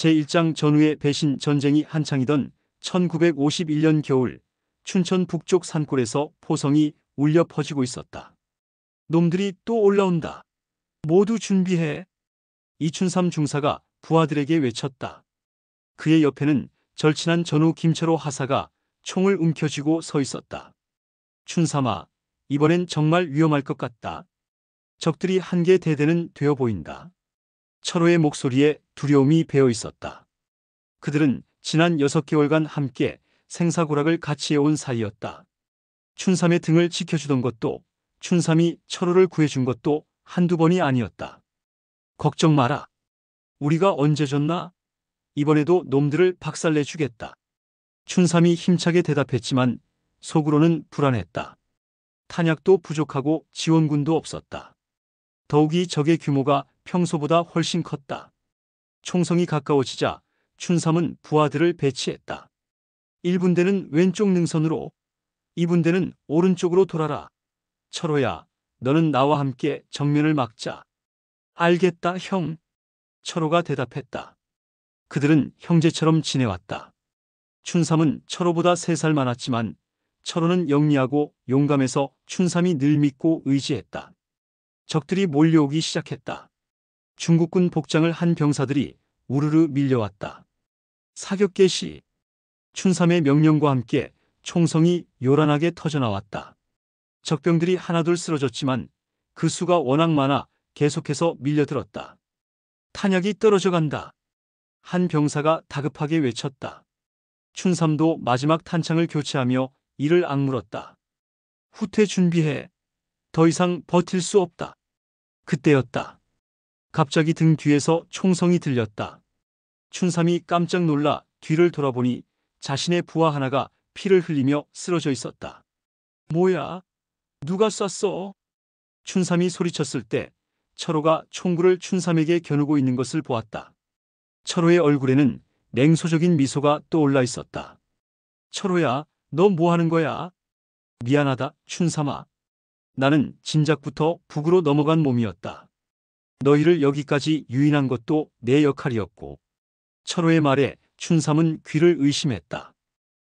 제1장 전후의 배신 전쟁이 한창이던 1951년 겨울, 춘천 북쪽 산골에서 포성이 울려 퍼지고 있었다. 놈들이 또 올라온다. 모두 준비해. 이춘삼 중사가 부하들에게 외쳤다. 그의 옆에는 절친한 전후 김철호 하사가 총을 움켜쥐고 서 있었다. 춘삼아, 이번엔 정말 위험할 것 같다. 적들이 한개 대대는 되어 보인다. 철호의 목소리에 두려움이 배어 있었다. 그들은 지난 6개월간 함께 생사고락을 같이 해온 사이였다. 춘삼의 등을 지켜주던 것도, 춘삼이 철호를 구해준 것도 한두 번이 아니었다. 걱정 마라. 우리가 언제 졌나? 이번에도 놈들을 박살내주겠다. 춘삼이 힘차게 대답했지만 속으로는 불안했다. 탄약도 부족하고 지원군도 없었다. 더욱이 적의 규모가 평소보다 훨씬 컸다. 총성이 가까워지자 춘삼은 부하들을 배치했다. 1분대는 왼쪽 능선으로, 2분대는 오른쪽으로 돌아라. 철호야, 너는 나와 함께 정면을 막자. 알겠다, 형. 철호가 대답했다. 그들은 형제처럼 지내왔다. 춘삼은 철호보다 3살 많았지만 철호는 영리하고 용감해서 춘삼이 늘 믿고 의지했다. 적들이 몰려오기 시작했다. 중국군 복장을 한 병사들이 우르르 밀려왔다. 사격 개시. 춘삼의 명령과 함께 총성이 요란하게 터져나왔다. 적병들이 하나둘 쓰러졌지만 그 수가 워낙 많아 계속해서 밀려들었다. 탄약이 떨어져 간다. 한 병사가 다급하게 외쳤다. 춘삼도 마지막 탄창을 교체하며 이를 악물었다. 후퇴 준비해. 더 이상 버틸 수 없다. 그때였다. 갑자기 등 뒤에서 총성이 들렸다. 춘삼이 깜짝 놀라 뒤를 돌아보니 자신의 부하 하나가 피를 흘리며 쓰러져 있었다. 뭐야? 누가 쐈어? 춘삼이 소리쳤을 때 철호가 총구를 춘삼에게 겨누고 있는 것을 보았다. 철호의 얼굴에는 냉소적인 미소가 떠올라 있었다. 철호야, 너 뭐 하는 거야? 미안하다, 춘삼아. 나는 진작부터 북으로 넘어간 몸이었다. 너희를 여기까지 유인한 것도 내 역할이었고. 철호의 말에 춘삼은 귀를 의심했다.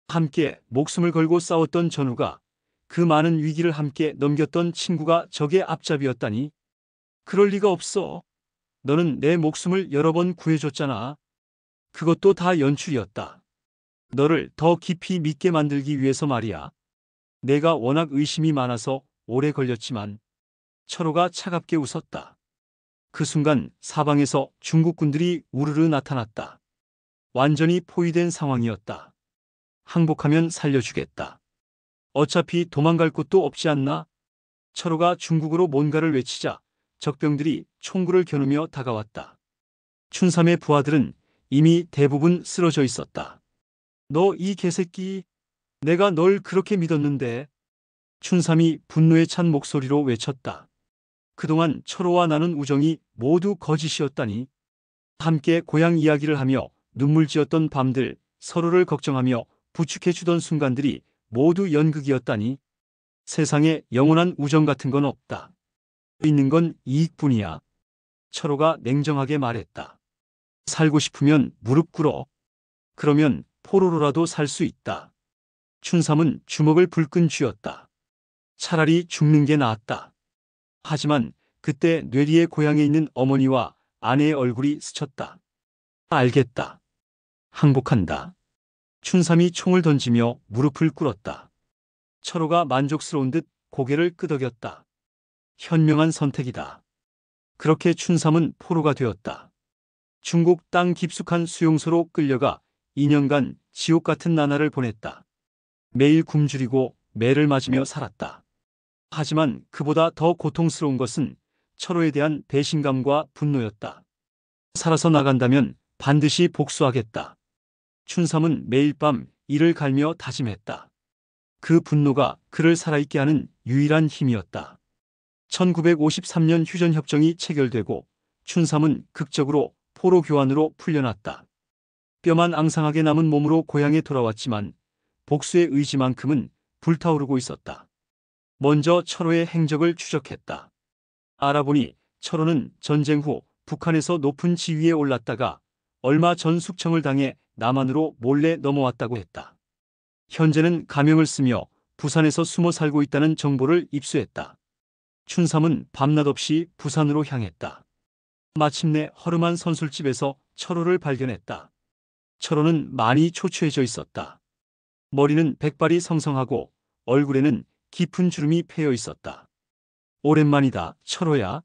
함께 목숨을 걸고 싸웠던 전우가, 그 많은 위기를 함께 넘겼던 친구가 적의 앞잡이였다니. 그럴 리가 없어. 너는 내 목숨을 여러 번 구해줬잖아. 그것도 다 연출이었다. 너를 더 깊이 믿게 만들기 위해서 말이야. 내가 워낙 의심이 많아서 오래 걸렸지만. 철호가 차갑게 웃었다. 그 순간 사방에서 중국군들이 우르르 나타났다. 완전히 포위된 상황이었다. 항복하면 살려주겠다. 어차피 도망갈 곳도 없지 않나? 철호가 중국어로 뭔가를 외치자 적병들이 총구를 겨누며 다가왔다. 춘삼의 부하들은 이미 대부분 쓰러져 있었다. 너 이 개새끼, 내가 널 그렇게 믿었는데. 춘삼이 분노에 찬 목소리로 외쳤다. 그동안 철호와 나눈 우정이 모두 거짓이었다니. 함께 고향 이야기를 하며 눈물 지었던 밤들, 서로를 걱정하며 부축해주던 순간들이 모두 연극이었다니. 세상에 영원한 우정 같은 건 없다. 있는 건 이익뿐이야. 철호가 냉정하게 말했다. 살고 싶으면 무릎 꿇어. 그러면 포로로라도 살 수 있다. 춘삼은 주먹을 불끈 쥐었다. 차라리 죽는 게 나았다. 하지만 그때 뇌리의 고향에 있는 어머니와 아내의 얼굴이 스쳤다. 알겠다. 항복한다. 춘삼이 총을 던지며 무릎을 꿇었다. 철호가 만족스러운 듯 고개를 끄덕였다. 현명한 선택이다. 그렇게 춘삼은 포로가 되었다. 중국 땅 깊숙한 수용소로 끌려가 2년간 지옥 같은 나날을 보냈다. 매일 굶주리고 매를 맞으며 살았다. 하지만 그보다 더 고통스러운 것은 철호에 대한 배신감과 분노였다. 살아서 나간다면 반드시 복수하겠다. 춘삼은 매일 밤 이를 갈며 다짐했다. 그 분노가 그를 살아있게 하는 유일한 힘이었다. 1953년 휴전협정이 체결되고 춘삼은 극적으로 포로 교환으로 풀려났다. 뼈만 앙상하게 남은 몸으로 고향에 돌아왔지만 복수의 의지만큼은 불타오르고 있었다. 먼저 철호의 행적을 추적했다. 알아보니 철호는 전쟁 후 북한에서 높은 지위에 올랐다가 얼마 전 숙청을 당해 남한으로 몰래 넘어왔다고 했다. 현재는 가명을 쓰며 부산에서 숨어 살고 있다는 정보를 입수했다. 춘삼은 밤낮 없이 부산으로 향했다. 마침내 허름한 선술집에서 철호를 발견했다. 철호는 많이 초췌해져 있었다. 머리는 백발이 성성하고 얼굴에는 깊은 주름이 패여 있었다. 오랜만이다, 철호야.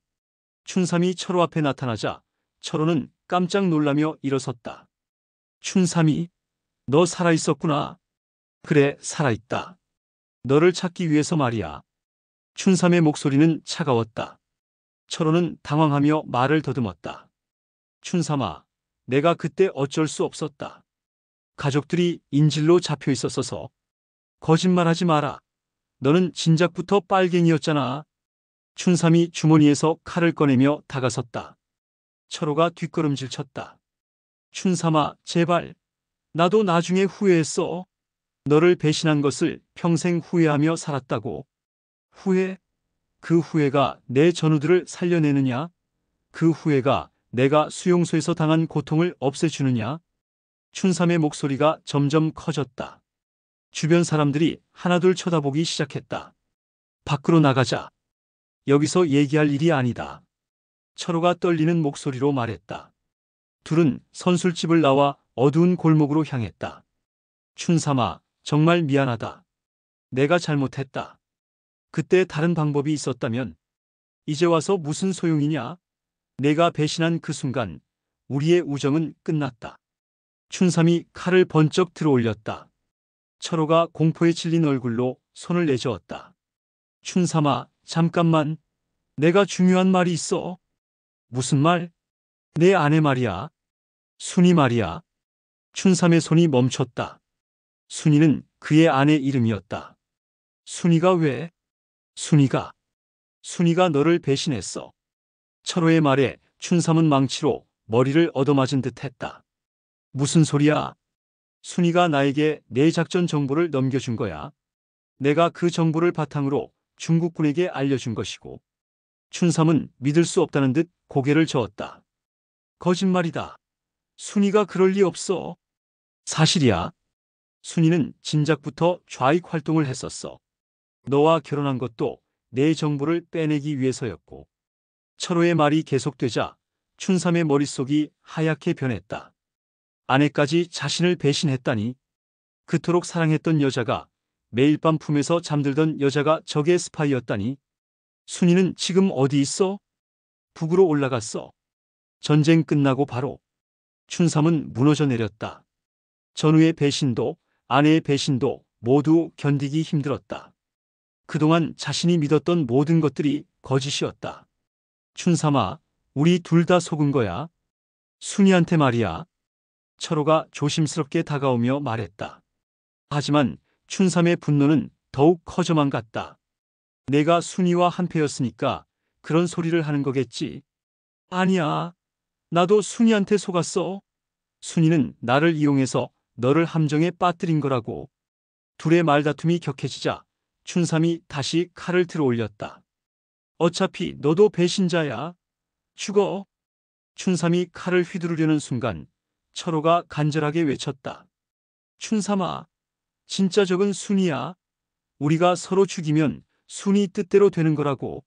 춘삼이 철호 앞에 나타나자 철호는 깜짝 놀라며 일어섰다. 춘삼이, 너 살아있었구나. 그래, 살아있다. 너를 찾기 위해서 말이야. 춘삼의 목소리는 차가웠다. 철호는 당황하며 말을 더듬었다. 춘삼아, 내가 그때 어쩔 수 없었다. 가족들이 인질로 잡혀 있었어서. 거짓말하지 마라. 너는 진작부터 빨갱이였잖아. 춘삼이 주머니에서 칼을 꺼내며 다가섰다. 철호가 뒷걸음질 쳤다. 춘삼아, 제발. 나도 나중에 후회했어. 너를 배신한 것을 평생 후회하며 살았다고. 후회? 그 후회가 내 전우들을 살려내느냐? 그 후회가 내가 수용소에서 당한 고통을 없애주느냐? 춘삼의 목소리가 점점 커졌다. 주변 사람들이 하나둘 쳐다보기 시작했다. 밖으로 나가자. 여기서 얘기할 일이 아니다. 철호가 떨리는 목소리로 말했다. 둘은 선술집을 나와 어두운 골목으로 향했다. 춘삼아, 정말 미안하다. 내가 잘못했다. 그때 다른 방법이 있었다면 이제 와서 무슨 소용이냐? 내가 배신한 그 순간 우리의 우정은 끝났다. 춘삼이 칼을 번쩍 들어 올렸다. 철호가 공포에 질린 얼굴로 손을 내저었다. 춘삼아, 잠깐만. 내가 중요한 말이 있어. 무슨 말? 내 아내 말이야. 순이 말이야. 춘삼의 손이 멈췄다. 순이는 그의 아내 이름이었다. 순이가 왜? 순이가 너를 배신했어. 철호의 말에 춘삼은 망치로 머리를 얻어맞은 듯 했다. 무슨 소리야? 순이가 나에게 내 작전 정보를 넘겨준 거야. 내가 그 정보를 바탕으로 중국군에게 알려준 것이고. 춘삼은 믿을 수 없다는 듯 고개를 저었다. 거짓말이다. 순이가 그럴 리 없어. 사실이야. 순이는 진작부터 좌익 활동을 했었어. 너와 결혼한 것도 내 정보를 빼내기 위해서였고. 철호의 말이 계속되자 춘삼의 머릿속이 하얗게 변했다. 아내까지 자신을 배신했다니. 그토록 사랑했던 여자가, 매일 밤 품에서 잠들던 여자가 적의 스파이였다니. 순이는 지금 어디 있어? 북으로 올라갔어. 전쟁 끝나고 바로. 춘삼은 무너져 내렸다. 전우의 배신도, 아내의 배신도 모두 견디기 힘들었다. 그동안 자신이 믿었던 모든 것들이 거짓이었다. 춘삼아, 우리 둘 다 속은 거야. 순이한테 말이야. 철호가 조심스럽게 다가오며 말했다. 하지만 춘삼의 분노는 더욱 커져만 갔다. 내가 순이와 한패였으니까 그런 소리를 하는 거겠지. 아니야. 나도 순이한테 속았어. 순이는 나를 이용해서 너를 함정에 빠뜨린 거라고. 둘의 말다툼이 격해지자 춘삼이 다시 칼을 들어 올렸다. 어차피 너도 배신자야. 죽어. 춘삼이 칼을 휘두르려는 순간 철호가 간절하게 외쳤다. 춘삼아, 진짜 적은 순이야. 우리가 서로 죽이면 순이 뜻대로 되는 거라고.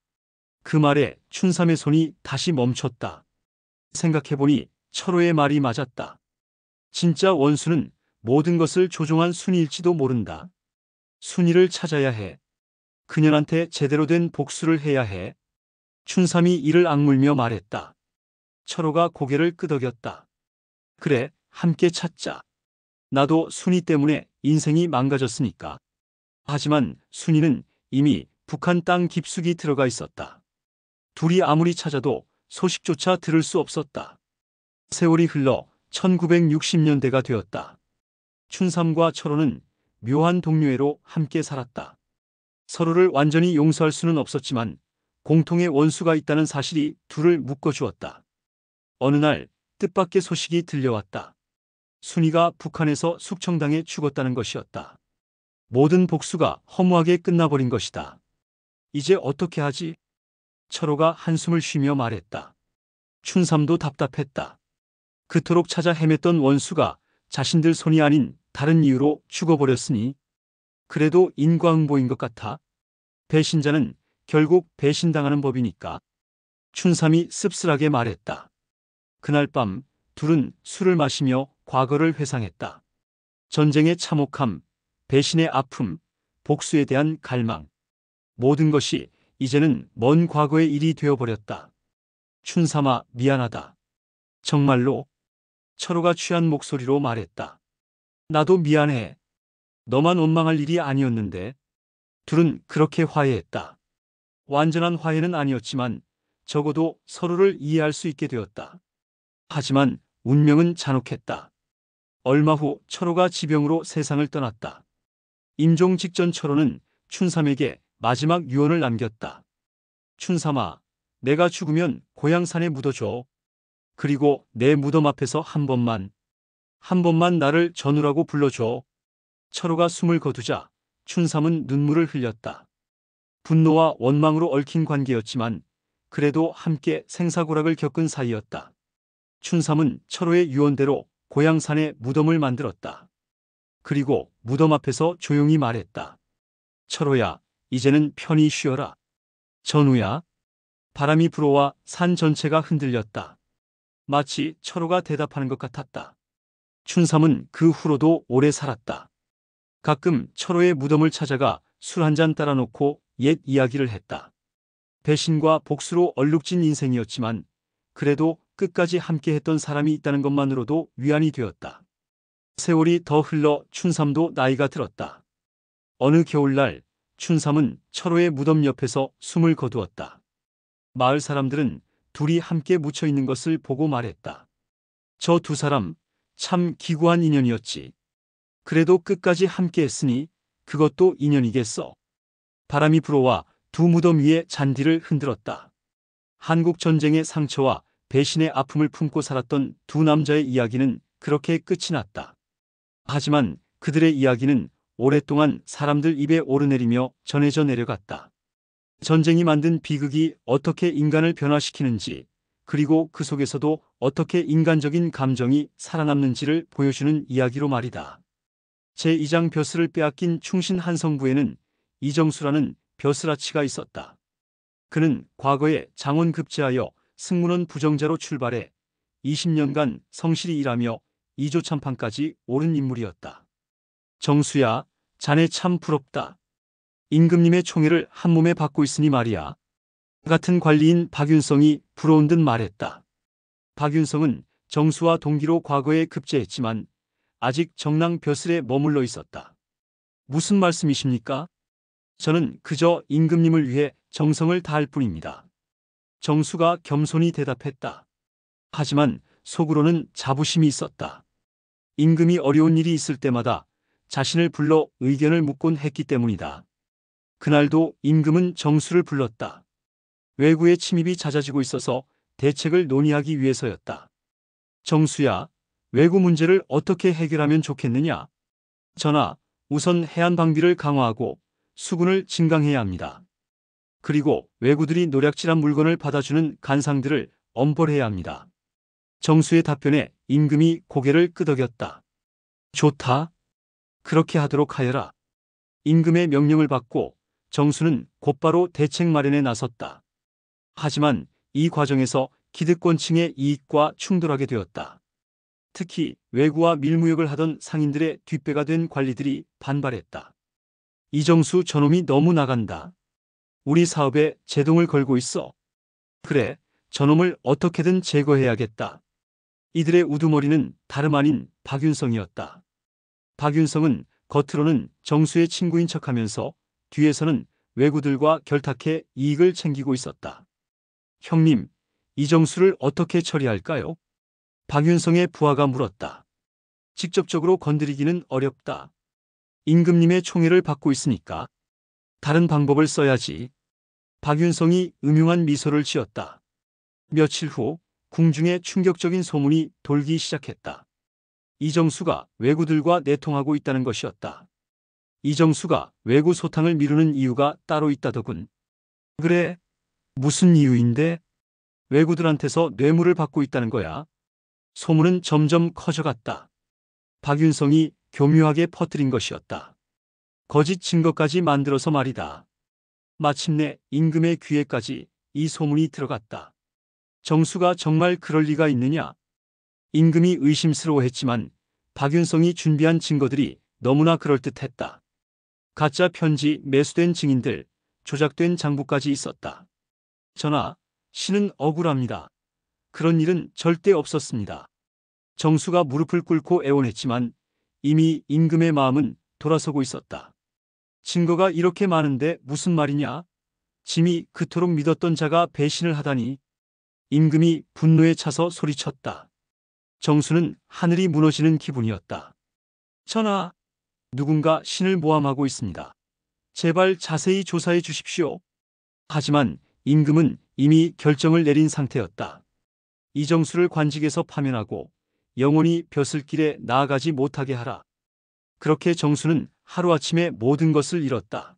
그 말에 춘삼의 손이 다시 멈췄다. 생각해보니 철호의 말이 맞았다. 진짜 원수는 모든 것을 조종한 순이일지도 모른다. 순이를 찾아야 해. 그년한테 제대로 된 복수를 해야 해. 춘삼이 이를 악물며 말했다. 철호가 고개를 끄덕였다. 그래, 함께 찾자. 나도 순이 때문에 인생이 망가졌으니까. 하지만 순이는 이미 북한 땅 깊숙이 들어가 있었다. 둘이 아무리 찾아도 소식조차 들을 수 없었다. 세월이 흘러 1960년대가 되었다. 춘삼과 철호는 묘한 동료애로 함께 살았다. 서로를 완전히 용서할 수는 없었지만 공통의 원수가 있다는 사실이 둘을 묶어주었다. 어느 날 뜻밖의 소식이 들려왔다. 순이가 북한에서 숙청당해 죽었다는 것이었다. 모든 복수가 허무하게 끝나버린 것이다. 이제 어떻게 하지? 철호가 한숨을 쉬며 말했다. 춘삼도 답답했다. 그토록 찾아 헤맸던 원수가 자신들 손이 아닌 다른 이유로 죽어버렸으니 그래도 인과응보인 것 같아. 배신자는 결국 배신당하는 법이니까. 춘삼이 씁쓸하게 말했다. 그날 밤 둘은 술을 마시며 과거를 회상했다. 전쟁의 참혹함, 배신의 아픔, 복수에 대한 갈망. 모든 것이 이제는 먼 과거의 일이 되어버렸다. 춘삼아, 미안하다. 정말로? 철호가 취한 목소리로 말했다. 나도 미안해. 너만 원망할 일이 아니었는데. 둘은 그렇게 화해했다. 완전한 화해는 아니었지만 적어도 서로를 이해할 수 있게 되었다. 하지만 운명은 잔혹했다. 얼마 후 철호가 지병으로 세상을 떠났다. 임종 직전 철호는 춘삼에게 마지막 유언을 남겼다. 춘삼아, 내가 죽으면 고향산에 묻어줘. 그리고 내 무덤 앞에서 한 번만 나를 전우라고 불러줘. 철호가 숨을 거두자 춘삼은 눈물을 흘렸다. 분노와 원망으로 얽힌 관계였지만 그래도 함께 생사고락을 겪은 사이였다. 춘삼은 철호의 유언대로 고향산에 무덤을 만들었다. 그리고 무덤 앞에서 조용히 말했다. 철호야, 이제는 편히 쉬어라. 전우야. 바람이 불어와 산 전체가 흔들렸다. 마치 철호가 대답하는 것 같았다. 춘삼은 그 후로도 오래 살았다. 가끔 철호의 무덤을 찾아가 술 한 잔 따라 놓고 옛 이야기를 했다. 배신과 복수로 얼룩진 인생이었지만 그래도 끝까지 함께했던 사람이 있다는 것만으로도 위안이 되었다. 세월이 더 흘러 춘삼도 나이가 들었다. 어느 겨울날 춘삼은 철호의 무덤 옆에서 숨을 거두었다. 마을 사람들은 둘이 함께 묻혀 있는 것을 보고 말했다. 저 두 사람 참 기구한 인연이었지. 그래도 끝까지 함께했으니 그것도 인연이겠어. 바람이 불어와 두 무덤 위에 잔디를 흔들었다. 한국 전쟁의 상처와 배신의 아픔을 품고 살았던 두 남자의 이야기는 그렇게 끝이 났다. 하지만 그들의 이야기는 오랫동안 사람들 입에 오르내리며 전해져 내려갔다. 전쟁이 만든 비극이 어떻게 인간을 변화시키는지, 그리고 그 속에서도 어떻게 인간적인 감정이 살아남는지를 보여주는 이야기로 말이다. 제2장 벼슬을 빼앗긴 충신 한성부에는 이정수라는 벼슬아치가 있었다. 그는 과거에 장원 급제하여 승문원 부정자로 출발해 20년간 성실히 일하며 이조참판까지 오른 인물이었다. 정수야, 자네 참 부럽다. 임금님의 총애를 한몸에 받고 있으니 말이야. 같은 관리인 박윤성이 부러운 듯 말했다. 박윤성은 정수와 동기로 과거에 급제했지만 아직 정랑 벼슬에 머물러 있었다. 무슨 말씀이십니까? 저는 그저 임금님을 위해 정성을 다할 뿐입니다. 정수가 겸손히 대답했다. 하지만 속으로는 자부심이 있었다. 임금이 어려운 일이 있을 때마다 자신을 불러 의견을 묻곤 했기 때문이다. 그날도 임금은 정수를 불렀다. 외구의 침입이 잦아지고 있어서 대책을 논의하기 위해서였다. 정수야, 외구 문제를 어떻게 해결하면 좋겠느냐? 전하, 우선 해안 방비를 강화하고 수군을 증강해야 합니다. 그리고 외구들이 노략질한 물건을 받아주는 간상들을 엄벌해야 합니다. 정수의 답변에 임금이 고개를 끄덕였다. 좋다. 그렇게 하도록 하여라. 임금의 명령을 받고 정수는 곧바로 대책 마련에 나섰다. 하지만 이 과정에서 기득권층의 이익과 충돌하게 되었다. 특히 외구와 밀무역을 하던 상인들의 뒷배가 된 관리들이 반발했다. 이정수 저놈이 너무 나간다. 우리 사업에 제동을 걸고 있어. 그래, 저놈을 어떻게든 제거해야겠다. 이들의 우두머리는 다름 아닌 박윤성이었다. 박윤성은 겉으로는 정수의 친구인 척하면서 뒤에서는 외구들과 결탁해 이익을 챙기고 있었다. 형님, 이정수를 어떻게 처리할까요? 박윤성의 부하가 물었다. 직접적으로 건드리기는 어렵다. 임금님의 총애를 받고 있으니까. 다른 방법을 써야지. 박윤성이 음흉한 미소를 지었다. 며칠 후 궁중에 충격적인 소문이 돌기 시작했다. 이정수가 외구들과 내통하고 있다는 것이었다. 이정수가 외구 소탕을 미루는 이유가 따로 있다더군. 그래? 무슨 이유인데? 외구들한테서 뇌물을 받고 있다는 거야. 소문은 점점 커져갔다. 박윤성이 교묘하게 퍼뜨린 것이었다. 거짓 증거까지 만들어서 말이다. 마침내 임금의 귀에까지 이 소문이 들어갔다. 정수가 정말 그럴 리가 있느냐? 임금이 의심스러워했지만 박윤성이 준비한 증거들이 너무나 그럴듯했다. 가짜 편지, 매수된 증인들, 조작된 장부까지 있었다. 전하, 신은 억울합니다. 그런 일은 절대 없었습니다. 정수가 무릎을 꿇고 애원했지만 이미 임금의 마음은 돌아서고 있었다. 증거가 이렇게 많은데 무슨 말이냐? 짐이 그토록 믿었던 자가 배신을 하다니. 임금이 분노에 차서 소리쳤다. 정수는 하늘이 무너지는 기분이었다. 전하, 누군가 신을 모함하고 있습니다. 제발 자세히 조사해 주십시오. 하지만 임금은 이미 결정을 내린 상태였다. 이정수를 관직에서 파면하고 영원히 벼슬길에 나아가지 못하게 하라. 그렇게 정수는 하루아침에 모든 것을 잃었다.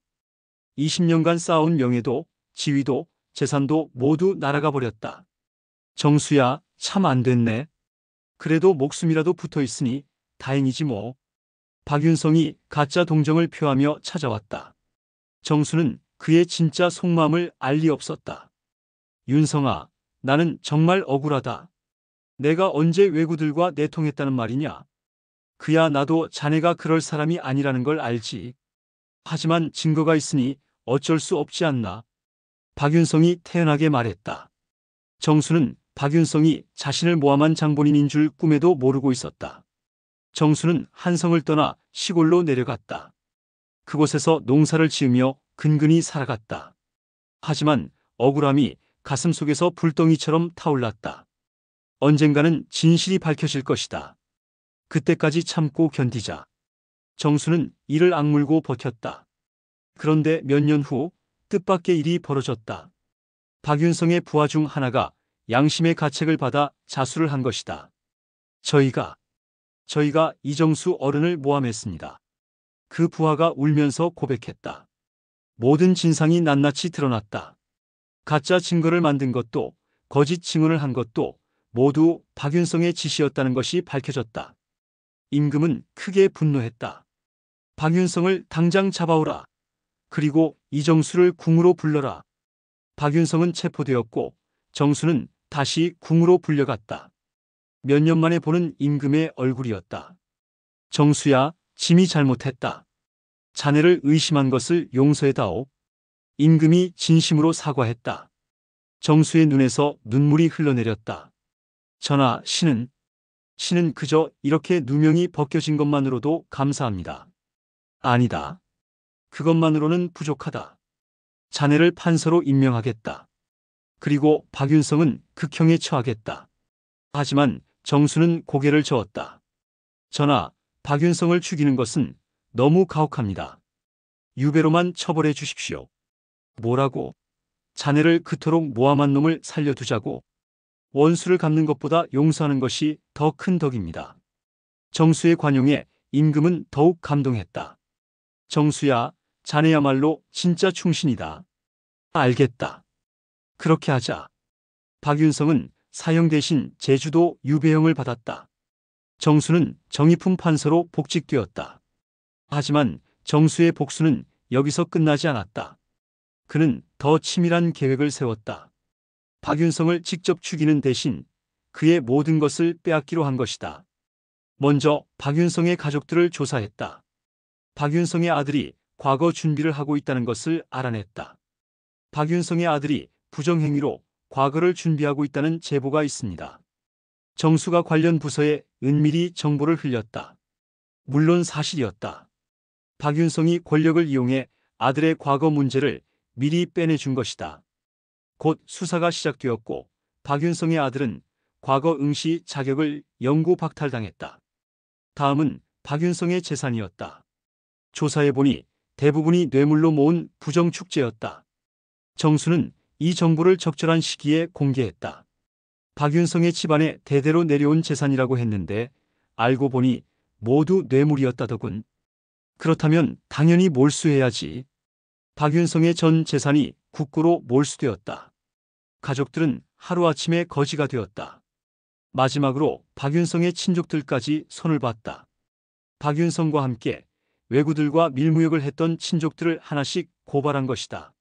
20년간 쌓아온 명예도, 지위도, 재산도 모두 날아가 버렸다. 정수야, 참 안 됐네. 그래도 목숨이라도 붙어 있으니 다행이지 뭐. 박윤성이 가짜 동정을 표하며 찾아왔다. 정수는 그의 진짜 속마음을 알 리 없었다. 윤성아, 나는 정말 억울하다. 내가 언제 왜구들과 내통했다는 말이냐? 그야 나도 자네가 그럴 사람이 아니라는 걸 알지. 하지만 증거가 있으니 어쩔 수 없지 않나. 박윤성이 태연하게 말했다. 정수는 박윤성이 자신을 모함한 장본인인 줄 꿈에도 모르고 있었다. 정수는 한성을 떠나 시골로 내려갔다. 그곳에서 농사를 지으며 근근히 살아갔다. 하지만 억울함이 가슴속에서 불덩이처럼 타올랐다. 언젠가는 진실이 밝혀질 것이다. 그때까지 참고 견디자. 정수는 이를 악물고 버텼다. 그런데 몇 년 후 뜻밖의 일이 벌어졌다. 박윤성의 부하 중 하나가 양심의 가책을 받아 자수를 한 것이다. 저희가 이정수 어른을 모함했습니다. 그 부하가 울면서 고백했다. 모든 진상이 낱낱이 드러났다. 가짜 증거를 만든 것도 거짓 증언을 한 것도 모두 박윤성의 짓이었다는 것이 밝혀졌다. 임금은 크게 분노했다. 박윤성을 당장 잡아오라. 그리고 이정수를 궁으로 불러라. 박윤성은 체포되었고 정수는 다시 궁으로 불려갔다. 몇 년 만에 보는 임금의 얼굴이었다. 정수야, 짐이 잘못했다. 자네를 의심한 것을 용서해다오. 임금이 진심으로 사과했다. 정수의 눈에서 눈물이 흘러내렸다. 전하, 신은 그저 이렇게 누명이 벗겨진 것만으로도 감사합니다. 아니다. 그것만으로는 부족하다. 자네를 판서로 임명하겠다. 그리고 박윤성은 극형에 처하겠다. 하지만 정수는 고개를 저었다. 전하, 박윤성을 죽이는 것은 너무 가혹합니다. 유배로만 처벌해 주십시오. 뭐라고? 자네를 그토록 모함한 놈을 살려두자고? 원수를 갚는 것보다 용서하는 것이 더 큰 덕입니다. 정수의 관용에 임금은 더욱 감동했다. 정수야, 자네야말로 진짜 충신이다. 알겠다. 그렇게 하자. 박윤성은 사형 대신 제주도 유배형을 받았다. 정수는 정의품 판서로 복직되었다. 하지만 정수의 복수는 여기서 끝나지 않았다. 그는 더 치밀한 계획을 세웠다. 박윤성을 직접 죽이는 대신 그의 모든 것을 빼앗기로 한 것이다. 먼저 박윤성의 가족들을 조사했다. 박윤성의 아들이 과거 준비를 하고 있다는 것을 알아냈다. 박윤성의 아들이 부정행위로 과거를 준비하고 있다는 제보가 있습니다. 정수가 관련 부서에 은밀히 정보를 흘렸다. 물론 사실이었다. 박윤성이 권력을 이용해 아들의 과거 문제를 미리 빼내준 것이다. 곧 수사가 시작되었고 박윤성의 아들은 과거 응시 자격을 영구 박탈당했다. 다음은 박윤성의 재산이었다. 조사해보니 대부분이 뇌물로 모은 부정축제였다. 정수는 이 정보를 적절한 시기에 공개했다. 박윤성의 집안에 대대로 내려온 재산이라고 했는데 알고 보니 모두 뇌물이었다더군. 그렇다면 당연히 몰수해야지. 박윤성의 전 재산이 국고로 몰수되었다. 가족들은 하루아침에 거지가 되었다. 마지막으로 박윤성의 친족들까지 손을 봤다. 박윤성과 함께 왜구들과 밀무역을 했던 친족들을 하나씩 고발한 것이다.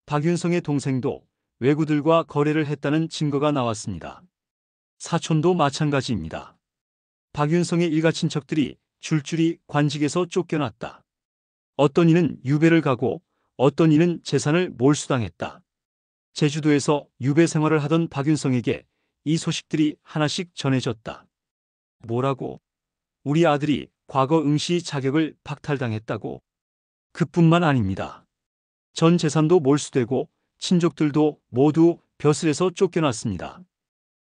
박윤성의 동생도 왜구들과 거래를 했다는 증거가 나왔습니다. 사촌도 마찬가지입니다. 박윤성의 일가 친척들이 줄줄이 관직에서 쫓겨났다. 어떤 이는 유배를 가고 어떤 이는 재산을 몰수당했다. 제주도에서 유배 생활을 하던 박윤성에게 이 소식들이 하나씩 전해졌다. 뭐라고? 우리 아들이 과거 응시 자격을 박탈당했다고? 그뿐만 아닙니다. 전 재산도 몰수되고 친족들도 모두 벼슬에서 쫓겨났습니다.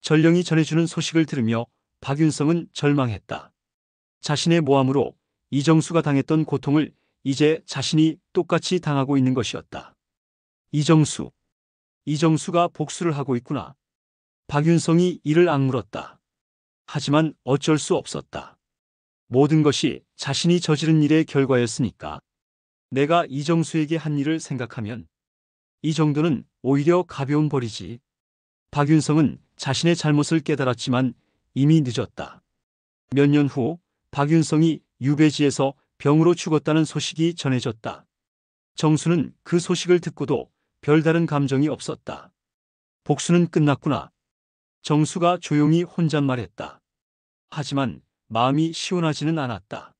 전령이 전해주는 소식을 들으며 박윤성은 절망했다. 자신의 모함으로 이정수가 당했던 고통을 이제 자신이 똑같이 당하고 있는 것이었다. 이정수가 복수를 하고 있구나. 박윤성이 이를 악물었다. 하지만 어쩔 수 없었다. 모든 것이 자신이 저지른 일의 결과였으니까. 내가 이정수에게 한 일을 생각하면 이 정도는 오히려 가벼운 벌이지. 박윤성은 자신의 잘못을 깨달았지만 이미 늦었다. 몇 년 후 박윤성이 유배지에서 병으로 죽었다는 소식이 전해졌다. 정수는 그 소식을 듣고도 별다른 감정이 없었다. 복수는 끝났구나. 정수가 조용히 혼잣말했다. 하지만 마음이 시원하지는 않았다.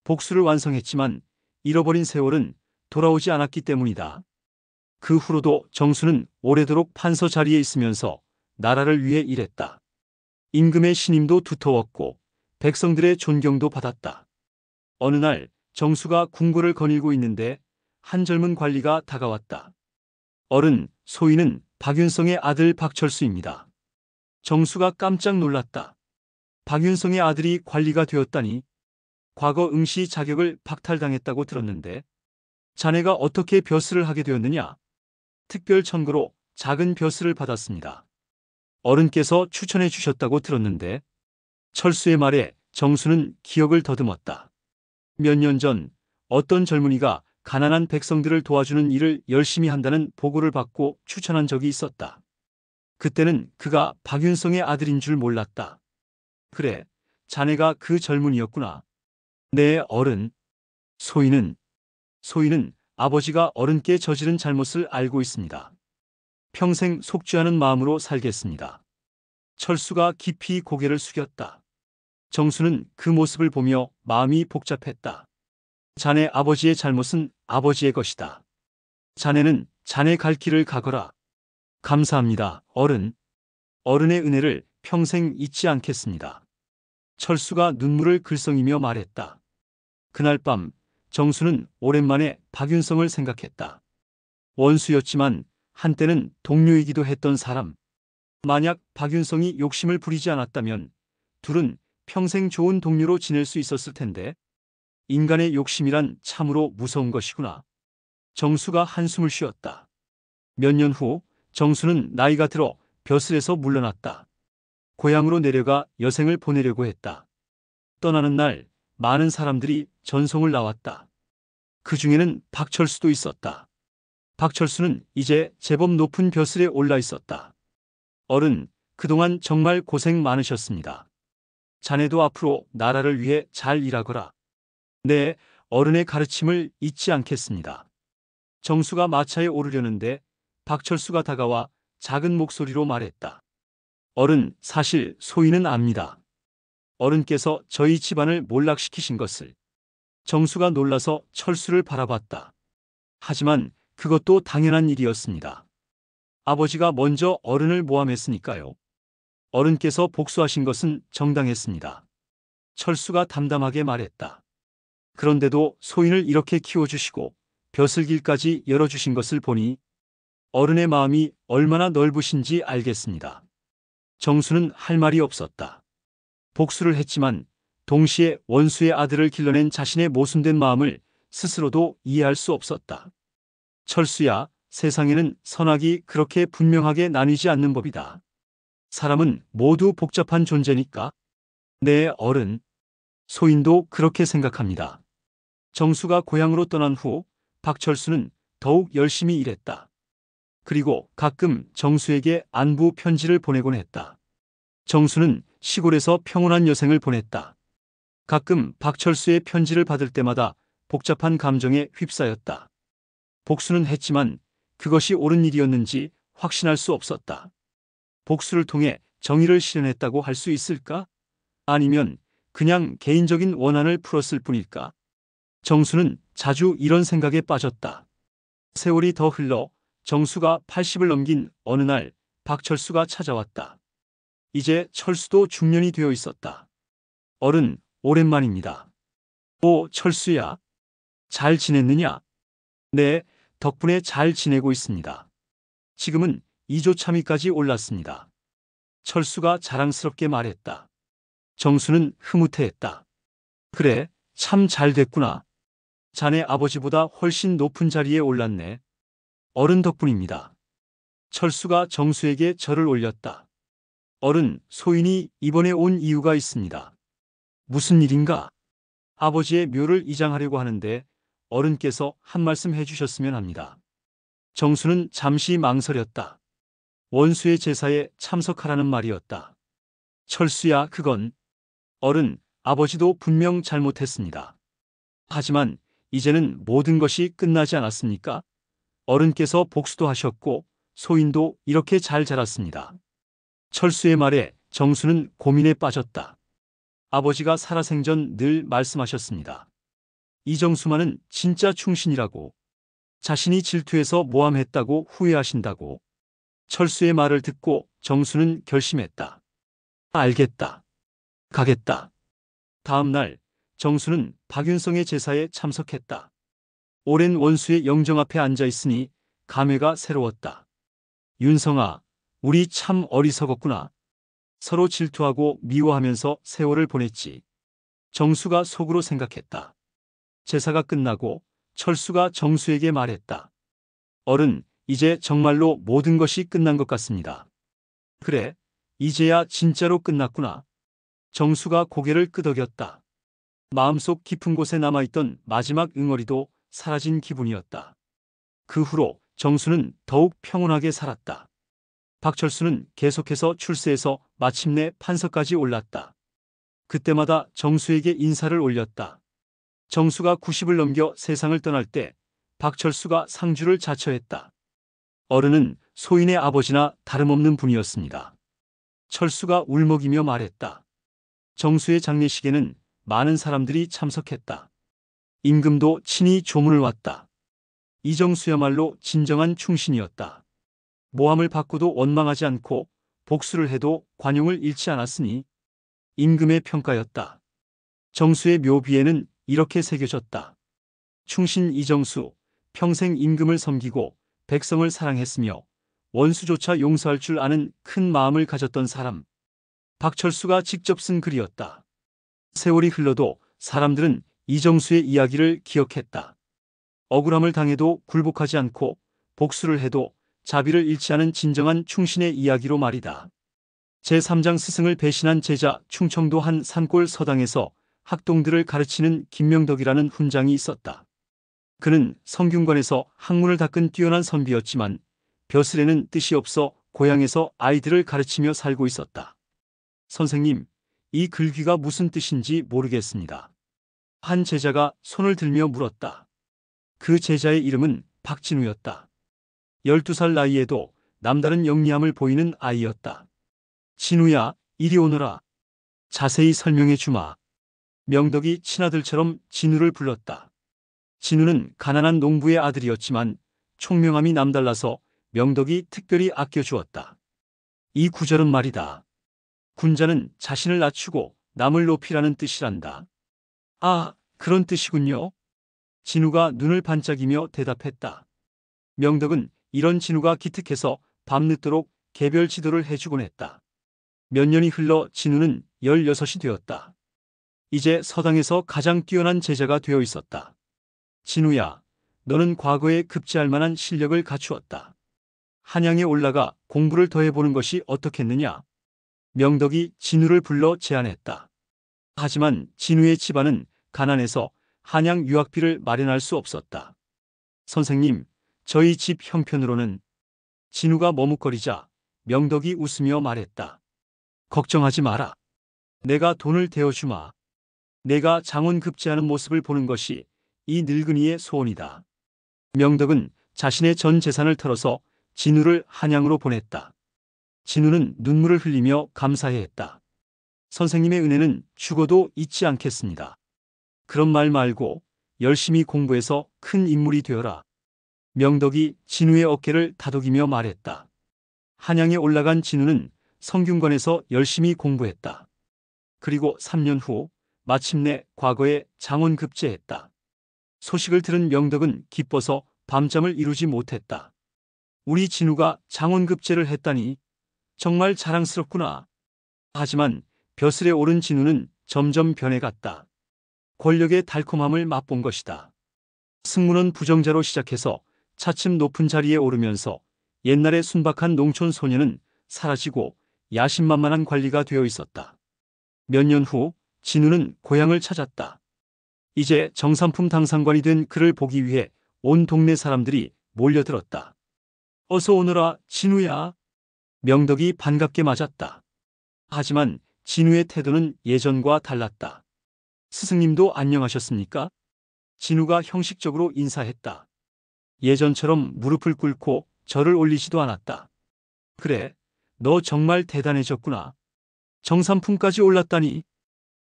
복수를 완성했지만 잃어버린 세월은 돌아오지 않았기 때문이다. 그 후로도 정수는 오래도록 판서 자리에 있으면서 나라를 위해 일했다. 임금의 신임도 두터웠고 백성들의 존경도 받았다. 어느 날 정수가 궁궐을 거닐고 있는데 한 젊은 관리가 다가왔다. 어른, 소인은 박윤성의 아들 박철수입니다. 정수가 깜짝 놀랐다. 박윤성의 아들이 관리가 되었다니. 과거 응시 자격을 박탈당했다고 들었는데 자네가 어떻게 벼슬을 하게 되었느냐? 특별 청구로 작은 벼슬을 받았습니다. 어른께서 추천해 주셨다고 들었는데. 철수의 말에 정수는 기억을 더듬었다. 몇 년 전 어떤 젊은이가 가난한 백성들을 도와주는 일을 열심히 한다는 보고를 받고 추천한 적이 있었다. 그때는 그가 박윤성의 아들인 줄 몰랐다. 그래, 자네가 그 젊은이였구나. 네, 어른. 소인은 아버지가 어른께 저지른 잘못을 알고 있습니다. 평생 속죄하는 마음으로 살겠습니다. 철수가 깊이 고개를 숙였다. 정수는 그 모습을 보며 마음이 복잡했다. 자네 아버지의 잘못은 아버지의 것이다. 자네는 자네 갈 길을 가거라. 감사합니다, 어른. 어른의 은혜를 평생 잊지 않겠습니다. 철수가 눈물을 글썽이며 말했다. 그날 밤 정수는 오랜만에 박윤성을 생각했다. 원수였지만 한때는 동료이기도 했던 사람. 만약 박윤성이 욕심을 부리지 않았다면 둘은 평생 좋은 동료로 지낼 수 있었을 텐데. 인간의 욕심이란 참으로 무서운 것이구나. 정수가 한숨을 쉬었다. 몇 년 후 정수는 나이가 들어 벼슬에서 물러났다. 고향으로 내려가 여생을 보내려고 했다. 떠나는 날 많은 사람들이 전송을 나왔다. 그 중에는 박철수도 있었다. 박철수는 이제 제법 높은 벼슬에 올라 있었다. 어른, 그동안 정말 고생 많으셨습니다. 자네도 앞으로 나라를 위해 잘 일하거라. 네, 어른의 가르침을 잊지 않겠습니다. 정수가 마차에 오르려는데 박철수가 다가와 작은 목소리로 말했다. 어른, 사실 소인은 압니다. 어른께서 저희 집안을 몰락시키신 것을. 정수가 놀라서 철수를 바라봤다. 하지만 그것도 당연한 일이었습니다. 아버지가 먼저 어른을 모함했으니까요. 어른께서 복수하신 것은 정당했습니다. 철수가 담담하게 말했다. 그런데도 소인을 이렇게 키워주시고 벼슬길까지 열어주신 것을 보니 어른의 마음이 얼마나 넓으신지 알겠습니다. 정수는 할 말이 없었다. 복수를 했지만 동시에 원수의 아들을 길러낸 자신의 모순된 마음을 스스로도 이해할 수 없었다. 철수야, 세상에는 선악이 그렇게 분명하게 나뉘지 않는 법이다. 사람은 모두 복잡한 존재니까. 네, 어른. 소인도 그렇게 생각합니다. 정수가 고향으로 떠난 후 박철수는 더욱 열심히 일했다. 그리고 가끔 정수에게 안부 편지를 보내곤 했다. 정수는 시골에서 평온한 여생을 보냈다. 가끔 박철수의 편지를 받을 때마다 복잡한 감정에 휩싸였다. 복수는 했지만 그것이 옳은 일이었는지 확신할 수 없었다. 복수를 통해 정의를 실현했다고 할 수 있을까? 아니면 그냥 개인적인 원한을 풀었을 뿐일까? 정수는 자주 이런 생각에 빠졌다. 세월이 더 흘러 정수가 80을 넘긴 어느 날 박철수가 찾아왔다. 이제 철수도 중년이 되어 있었다. 어른, 오랜만입니다. 오, 철수야. 잘 지냈느냐? 네, 덕분에 잘 지내고 있습니다. 지금은 이조차미까지 올랐습니다. 철수가 자랑스럽게 말했다. 정수는 흐뭇해했다. 그래, 참 잘 됐구나. 자네 아버지보다 훨씬 높은 자리에 올랐네. 어른 덕분입니다. 철수가 정수에게 절을 올렸다. 어른, 소인이 이번에 온 이유가 있습니다. 무슨 일인가? 아버지의 묘를 이장하려고 하는데 어른께서 한 말씀 해주셨으면 합니다. 정수는 잠시 망설였다. 원수의 제사에 참석하라는 말이었다. 철수야, 그건. 어른, 아버지도 분명 잘못했습니다. 하지만 이제는 모든 것이 끝나지 않았습니까? 어른께서 복수도 하셨고 소인도 이렇게 잘 자랐습니다. 철수의 말에 정수는 고민에 빠졌다. 아버지가 살아생전 늘 말씀하셨습니다. 이정수만은 진짜 충신이라고. 자신이 질투해서 모함했다고 후회하신다고. 철수의 말을 듣고 정수는 결심했다. 알겠다. 가겠다. 다음 날 정수는 박윤성의 제사에 참석했다. 오랜 원수의 영정 앞에 앉아 있으니 감회가 새로웠다. 윤성아, 우리 참 어리석었구나. 서로 질투하고 미워하면서 세월을 보냈지. 정수가 속으로 생각했다. 제사가 끝나고 철수가 정수에게 말했다. 어른, 이제 정말로 모든 것이 끝난 것 같습니다. 그래, 이제야 진짜로 끝났구나. 정수가 고개를 끄덕였다. 마음속 깊은 곳에 남아있던 마지막 응어리도 사라진 기분이었다. 그 후로 정수는 더욱 평온하게 살았다. 박철수는 계속해서 출세해서 마침내 판서까지 올랐다. 그때마다 정수에게 인사를 올렸다. 정수가 90을 넘겨 세상을 떠날 때 박철수가 상주를 자처했다. 어른은 소인의 아버지나 다름없는 분이었습니다. 철수가 울먹이며 말했다. 정수의 장례식에는 많은 사람들이 참석했다. 임금도 친히 조문을 왔다. 이정수야말로 진정한 충신이었다. 모함을 받고도 원망하지 않고 복수를 해도 관용을 잃지 않았으니 임금의 평가였다. 정수의 묘비에는 이렇게 새겨졌다. 충신 이정수, 평생 임금을 섬기고 백성을 사랑했으며 원수조차 용서할 줄 아는 큰 마음을 가졌던 사람. 박철수가 직접 쓴 글이었다. 세월이 흘러도 사람들은 이정수의 이야기를 기억했다. 억울함을 당해도 굴복하지 않고 복수를 해도 자비를 잃지 않은 진정한 충신의 이야기로 말이다. 제3장 스승을 배신한 제자 충청도 한 산골 서당에서 학동들을 가르치는 김명덕이라는 훈장이 있었다. 그는 성균관에서 학문을 닦은 뛰어난 선비였지만 벼슬에는 뜻이 없어 고향에서 아이들을 가르치며 살고 있었다. 선생님, 이 글귀가 무슨 뜻인지 모르겠습니다. 한 제자가 손을 들며 물었다. 그 제자의 이름은 박진우였다. 12살 나이에도 남다른 영리함을 보이는 아이였다. 진우야, 이리 오너라. 자세히 설명해 주마. 명덕이 친아들처럼 진우를 불렀다. 진우는 가난한 농부의 아들이었지만 총명함이 남달라서 명덕이 특별히 아껴주었다. 이 구절은 말이다. 군자는 자신을 낮추고 남을 높이라는 뜻이란다. 아, 그런 뜻이군요. 진우가 눈을 반짝이며 대답했다. 명덕은 이런 진우가 기특해서 밤늦도록 개별 지도를 해주곤 했다. 몇 년이 흘러 진우는 16이 되었다. 이제 서당에서 가장 뛰어난 제자가 되어 있었다. 진우야, 너는 과거에 급제할 만한 실력을 갖추었다. 한양에 올라가 공부를 더 해보는 것이 어떻겠느냐? 명덕이 진우를 불러 제안했다. 하지만 진우의 집안은 가난해서 한양 유학비를 마련할 수 없었다. 선생님, 저희 집 형편으로는. 진우가 머뭇거리자 명덕이 웃으며 말했다. 걱정하지 마라. 내가 돈을 대어주마. 내가 장원 급제하는 모습을 보는 것이 이 늙은이의 소원이다. 명덕은 자신의 전 재산을 털어서 진우를 한양으로 보냈다. 진우는 눈물을 흘리며 감사해했다. 선생님의 은혜는 죽어도 잊지 않겠습니다. 그런 말 말고 열심히 공부해서 큰 인물이 되어라. 명덕이 진우의 어깨를 다독이며 말했다. 한양에 올라간 진우는 성균관에서 열심히 공부했다. 그리고 3년 후 마침내 과거에 장원급제했다. 소식을 들은 명덕은 기뻐서 밤잠을 이루지 못했다. 우리 진우가 장원급제를 했다니 정말 자랑스럽구나. 하지만 벼슬에 오른 진우는 점점 변해갔다. 권력의 달콤함을 맛본 것이다. 승문원 부정자로 시작해서 차츰 높은 자리에 오르면서 옛날의 순박한 농촌 소녀는 사라지고 야심만만한 관리가 되어 있었다. 몇 년 후 진우는 고향을 찾았다. 이제 정삼품 당상관이 된 그를 보기 위해 온 동네 사람들이 몰려들었다. 어서 오너라, 진우야. 명덕이 반갑게 맞았다. 하지만 진우의 태도는 예전과 달랐다. 스승님도 안녕하셨습니까? 진우가 형식적으로 인사했다. 예전처럼 무릎을 꿇고 절을 올리지도 않았다. 그래, 너 정말 대단해졌구나. 정삼품까지 올랐다니.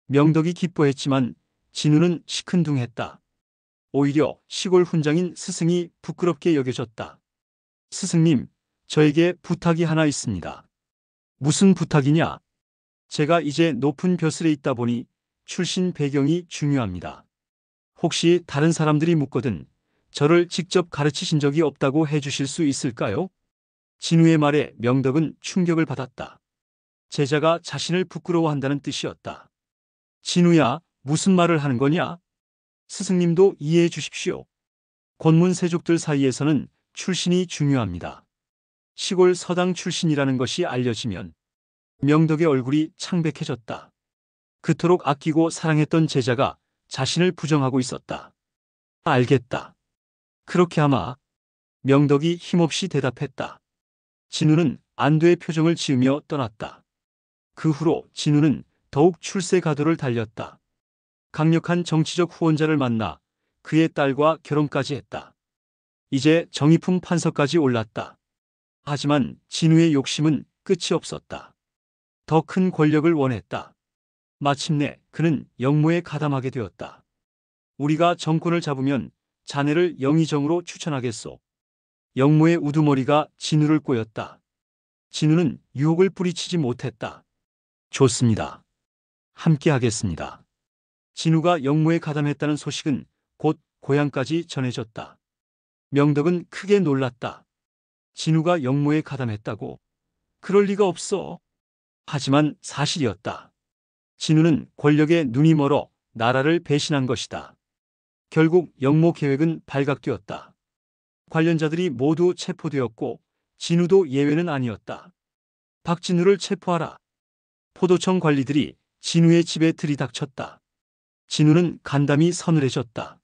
명덕이 기뻐했지만 진우는 시큰둥했다. 오히려 시골 훈장인 스승이 부끄럽게 여겨졌다. 스승님, 저에게 부탁이 하나 있습니다. 무슨 부탁이냐? 제가 이제 높은 벼슬에 있다 보니 출신 배경이 중요합니다. 혹시 다른 사람들이 묻거든 저를 직접 가르치신 적이 없다고 해주실 수 있을까요? 진우의 말에 명덕은 충격을 받았다. 제자가 자신을 부끄러워한다는 뜻이었다. 진우야, 무슨 말을 하는 거냐? 스승님도 이해해 주십시오. 권문 세족들 사이에서는 출신이 중요합니다. 시골 서당 출신이라는 것이 알려지면 명덕의 얼굴이 창백해졌다. 그토록 아끼고 사랑했던 제자가 자신을 부정하고 있었다. 알겠다. 그렇게 하마. 명덕이 힘없이 대답했다. 진우는 안도의 표정을 지으며 떠났다. 그 후로 진우는 더욱 출세 가도를 달렸다. 강력한 정치적 후원자를 만나 그의 딸과 결혼까지 했다. 이제 정의품 판서까지 올랐다. 하지만 진우의 욕심은 끝이 없었다. 더 큰 권력을 원했다. 마침내 그는 영모에 가담하게 되었다. 우리가 정권을 잡으면 자네를 영의정으로 추천하겠소. 영모의 우두머리가 진우를 꼬였다. 진우는 유혹을 뿌리치지 못했다. 좋습니다. 함께 하겠습니다. 진우가 영모에 가담했다는 소식은 곧 고향까지 전해졌다. 명덕은 크게 놀랐다. 진우가 영모에 가담했다고? 그럴 리가 없어. 하지만 사실이었다. 진우는 권력에 눈이 멀어 나라를 배신한 것이다. 결국 영모 계획은 발각되었다. 관련자들이 모두 체포되었고 진우도 예외는 아니었다. 박진우를 체포하라. 포도청 관리들이 진우의 집에 들이닥쳤다. 진우는 간담이 서늘해졌다.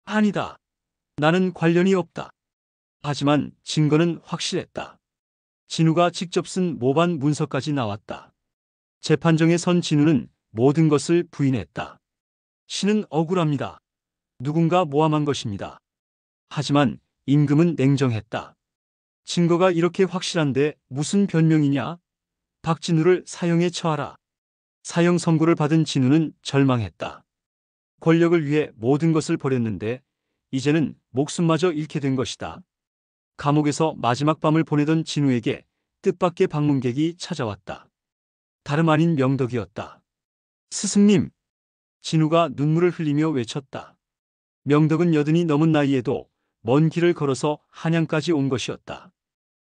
아니다. 나는 관련이 없다. 하지만 증거는 확실했다. 진우가 직접 쓴 모반 문서까지 나왔다. 재판정에 선 진우는 모든 것을 부인했다. 신은 억울합니다. 누군가 모함한 것입니다. 하지만 임금은 냉정했다. 증거가 이렇게 확실한데 무슨 변명이냐? 박진우를 사형에 처하라. 사형 선고를 받은 진우는 절망했다. 권력을 위해 모든 것을 버렸는데 이제는 목숨마저 잃게 된 것이다. 감옥에서 마지막 밤을 보내던 진우에게 뜻밖의 방문객이 찾아왔다. 다름 아닌 명덕이었다. 스승님! 진우가 눈물을 흘리며 외쳤다. 명덕은 여든이 넘은 나이에도 먼 길을 걸어서 한양까지 온 것이었다.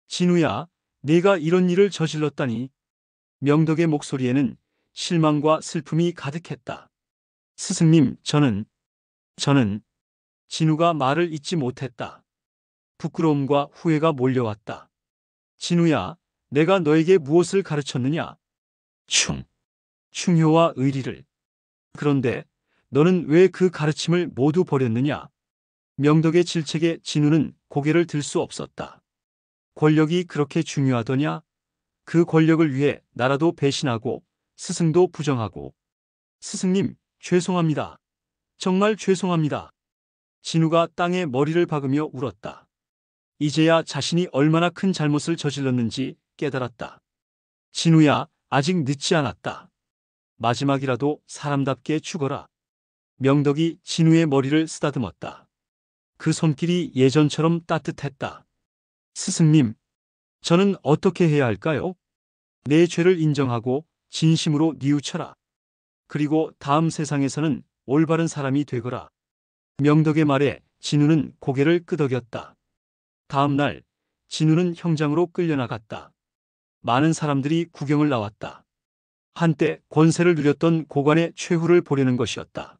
진우야, 네가 이런 일을 저질렀다니. 명덕의 목소리에는 실망과 슬픔이 가득했다. 스승님, 저는 진우가 말을 잇지 못했다. 부끄러움과 후회가 몰려왔다. 진우야, 내가 너에게 무엇을 가르쳤느냐? 충효와 의리를. 그런데 너는 왜 그 가르침을 모두 버렸느냐? 명덕의 질책에 진우는 고개를 들 수 없었다. 권력이 그렇게 중요하더냐? 그 권력을 위해 나라도 배신하고 스승도 부정하고. 스승님, 죄송합니다. 정말 죄송합니다. 진우가 땅에 머리를 박으며 울었다. 이제야 자신이 얼마나 큰 잘못을 저질렀는지 깨달았다. 진우야, 아직 늦지 않았다. 마지막이라도 사람답게 죽어라. 명덕이 진우의 머리를 쓰다듬었다. 그 손길이 예전처럼 따뜻했다. 스승님, 저는 어떻게 해야 할까요? 내 죄를 인정하고 진심으로 뉘우쳐라. 그리고 다음 세상에서는 올바른 사람이 되거라. 명덕의 말에 진우는 고개를 끄덕였다. 다음 날 진우는 형장으로 끌려나갔다. 많은 사람들이 구경을 나왔다. 한때 권세를 누렸던 고관의 최후를 보려는 것이었다.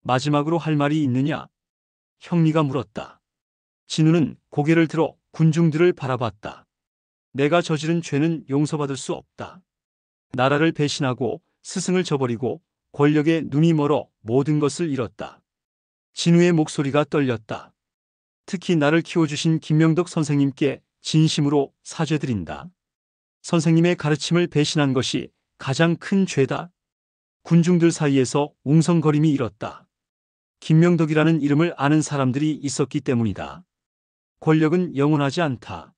마지막으로 할 말이 있느냐? 형리가 물었다. 진우는 고개를 들어 군중들을 바라봤다. 내가 저지른 죄는 용서받을 수 없다. 나라를 배신하고 스승을 저버리고 권력에 눈이 멀어 모든 것을 잃었다. 진우의 목소리가 떨렸다. 특히 나를 키워주신 김명덕 선생님께 진심으로 사죄드린다. 선생님의 가르침을 배신한 것이 가장 큰 죄다. 군중들 사이에서 웅성거림이 일었다. 김명덕이라는 이름을 아는 사람들이 있었기 때문이다. 권력은 영원하지 않다.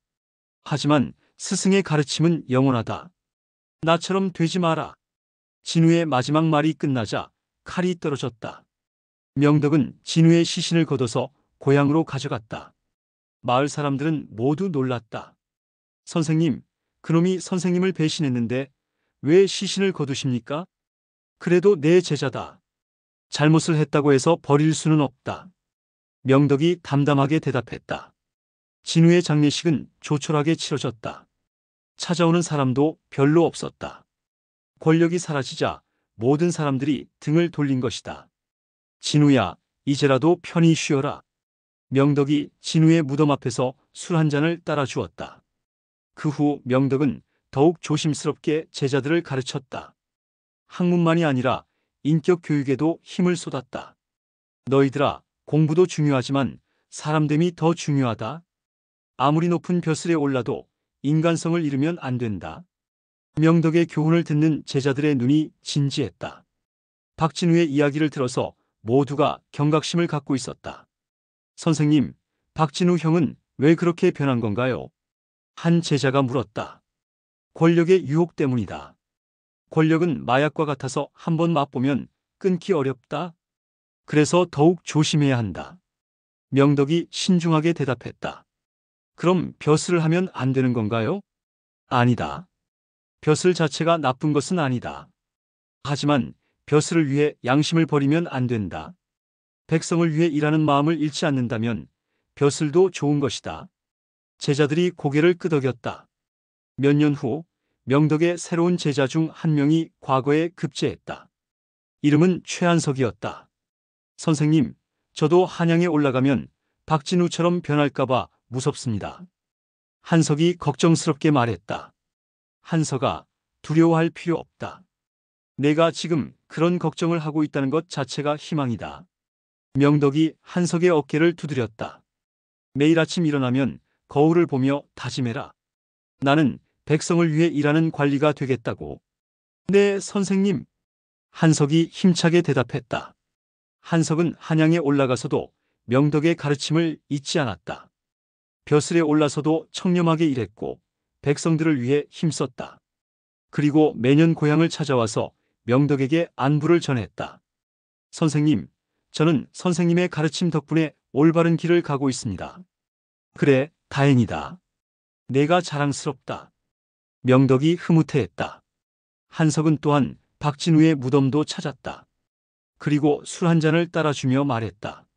하지만 스승의 가르침은 영원하다. 나처럼 되지 마라. 진우의 마지막 말이 끝나자 칼이 떨어졌다. 명덕은 진우의 시신을 걷어서 고향으로 가져갔다. 마을 사람들은 모두 놀랐다. 선생님, 그놈이 선생님을 배신했는데 왜 시신을 거두십니까? 그래도 내 제자다. 잘못을 했다고 해서 버릴 수는 없다. 명덕이 담담하게 대답했다. 진우의 장례식은 조촐하게 치러졌다. 찾아오는 사람도 별로 없었다. 권력이 사라지자 모든 사람들이 등을 돌린 것이다. 진우야, 이제라도 편히 쉬어라. 명덕이 진우의 무덤 앞에서 술 한 잔을 따라 주었다. 그 후 명덕은 더욱 조심스럽게 제자들을 가르쳤다. 학문만이 아니라 인격 교육에도 힘을 쏟았다. 너희들아, 공부도 중요하지만 사람됨이 더 중요하다. 아무리 높은 벼슬에 올라도 인간성을 잃으면 안 된다. 명덕의 교훈을 듣는 제자들의 눈이 진지했다. 박진우의 이야기를 들어서 모두가 경각심을 갖고 있었다. 선생님, 박진우 형은 왜 그렇게 변한 건가요? 한 제자가 물었다. 권력의 유혹 때문이다. 권력은 마약과 같아서 한번 맛보면 끊기 어렵다. 그래서 더욱 조심해야 한다. 명덕이 신중하게 대답했다. 그럼 벼슬을 하면 안 되는 건가요? 아니다. 벼슬 자체가 나쁜 것은 아니다. 하지만 벼슬을 위해 양심을 버리면 안 된다. 백성을 위해 일하는 마음을 잃지 않는다면 벼슬도 좋은 것이다. 제자들이 고개를 끄덕였다. 몇 년 후 명덕의 새로운 제자 중 한 명이 과거에 급제했다. 이름은 최한석이었다. 선생님, 저도 한양에 올라가면 박진우처럼 변할까봐 무섭습니다. 한석이 걱정스럽게 말했다. 한석아, 두려워할 필요 없다. 내가 지금 그런 걱정을 하고 있다는 것 자체가 희망이다. 명덕이 한석의 어깨를 두드렸다. 매일 아침 일어나면 거울을 보며 다짐해라. 나는 백성을 위해 일하는 관리가 되겠다고. 네, 선생님. 한석이 힘차게 대답했다. 한석은 한양에 올라가서도 명덕의 가르침을 잊지 않았다. 벼슬에 올라서도 청렴하게 일했고 백성들을 위해 힘썼다. 그리고 매년 고향을 찾아와서 명덕에게 안부를 전했다. 선생님, 저는 선생님의 가르침 덕분에 올바른 길을 가고 있습니다. 그래, 다행이다. 내가 자랑스럽다. 명덕이 흐뭇해했다. 한석은 또한 박진우의 무덤도 찾았다. 그리고 술 한 잔을 따라주며 말했다.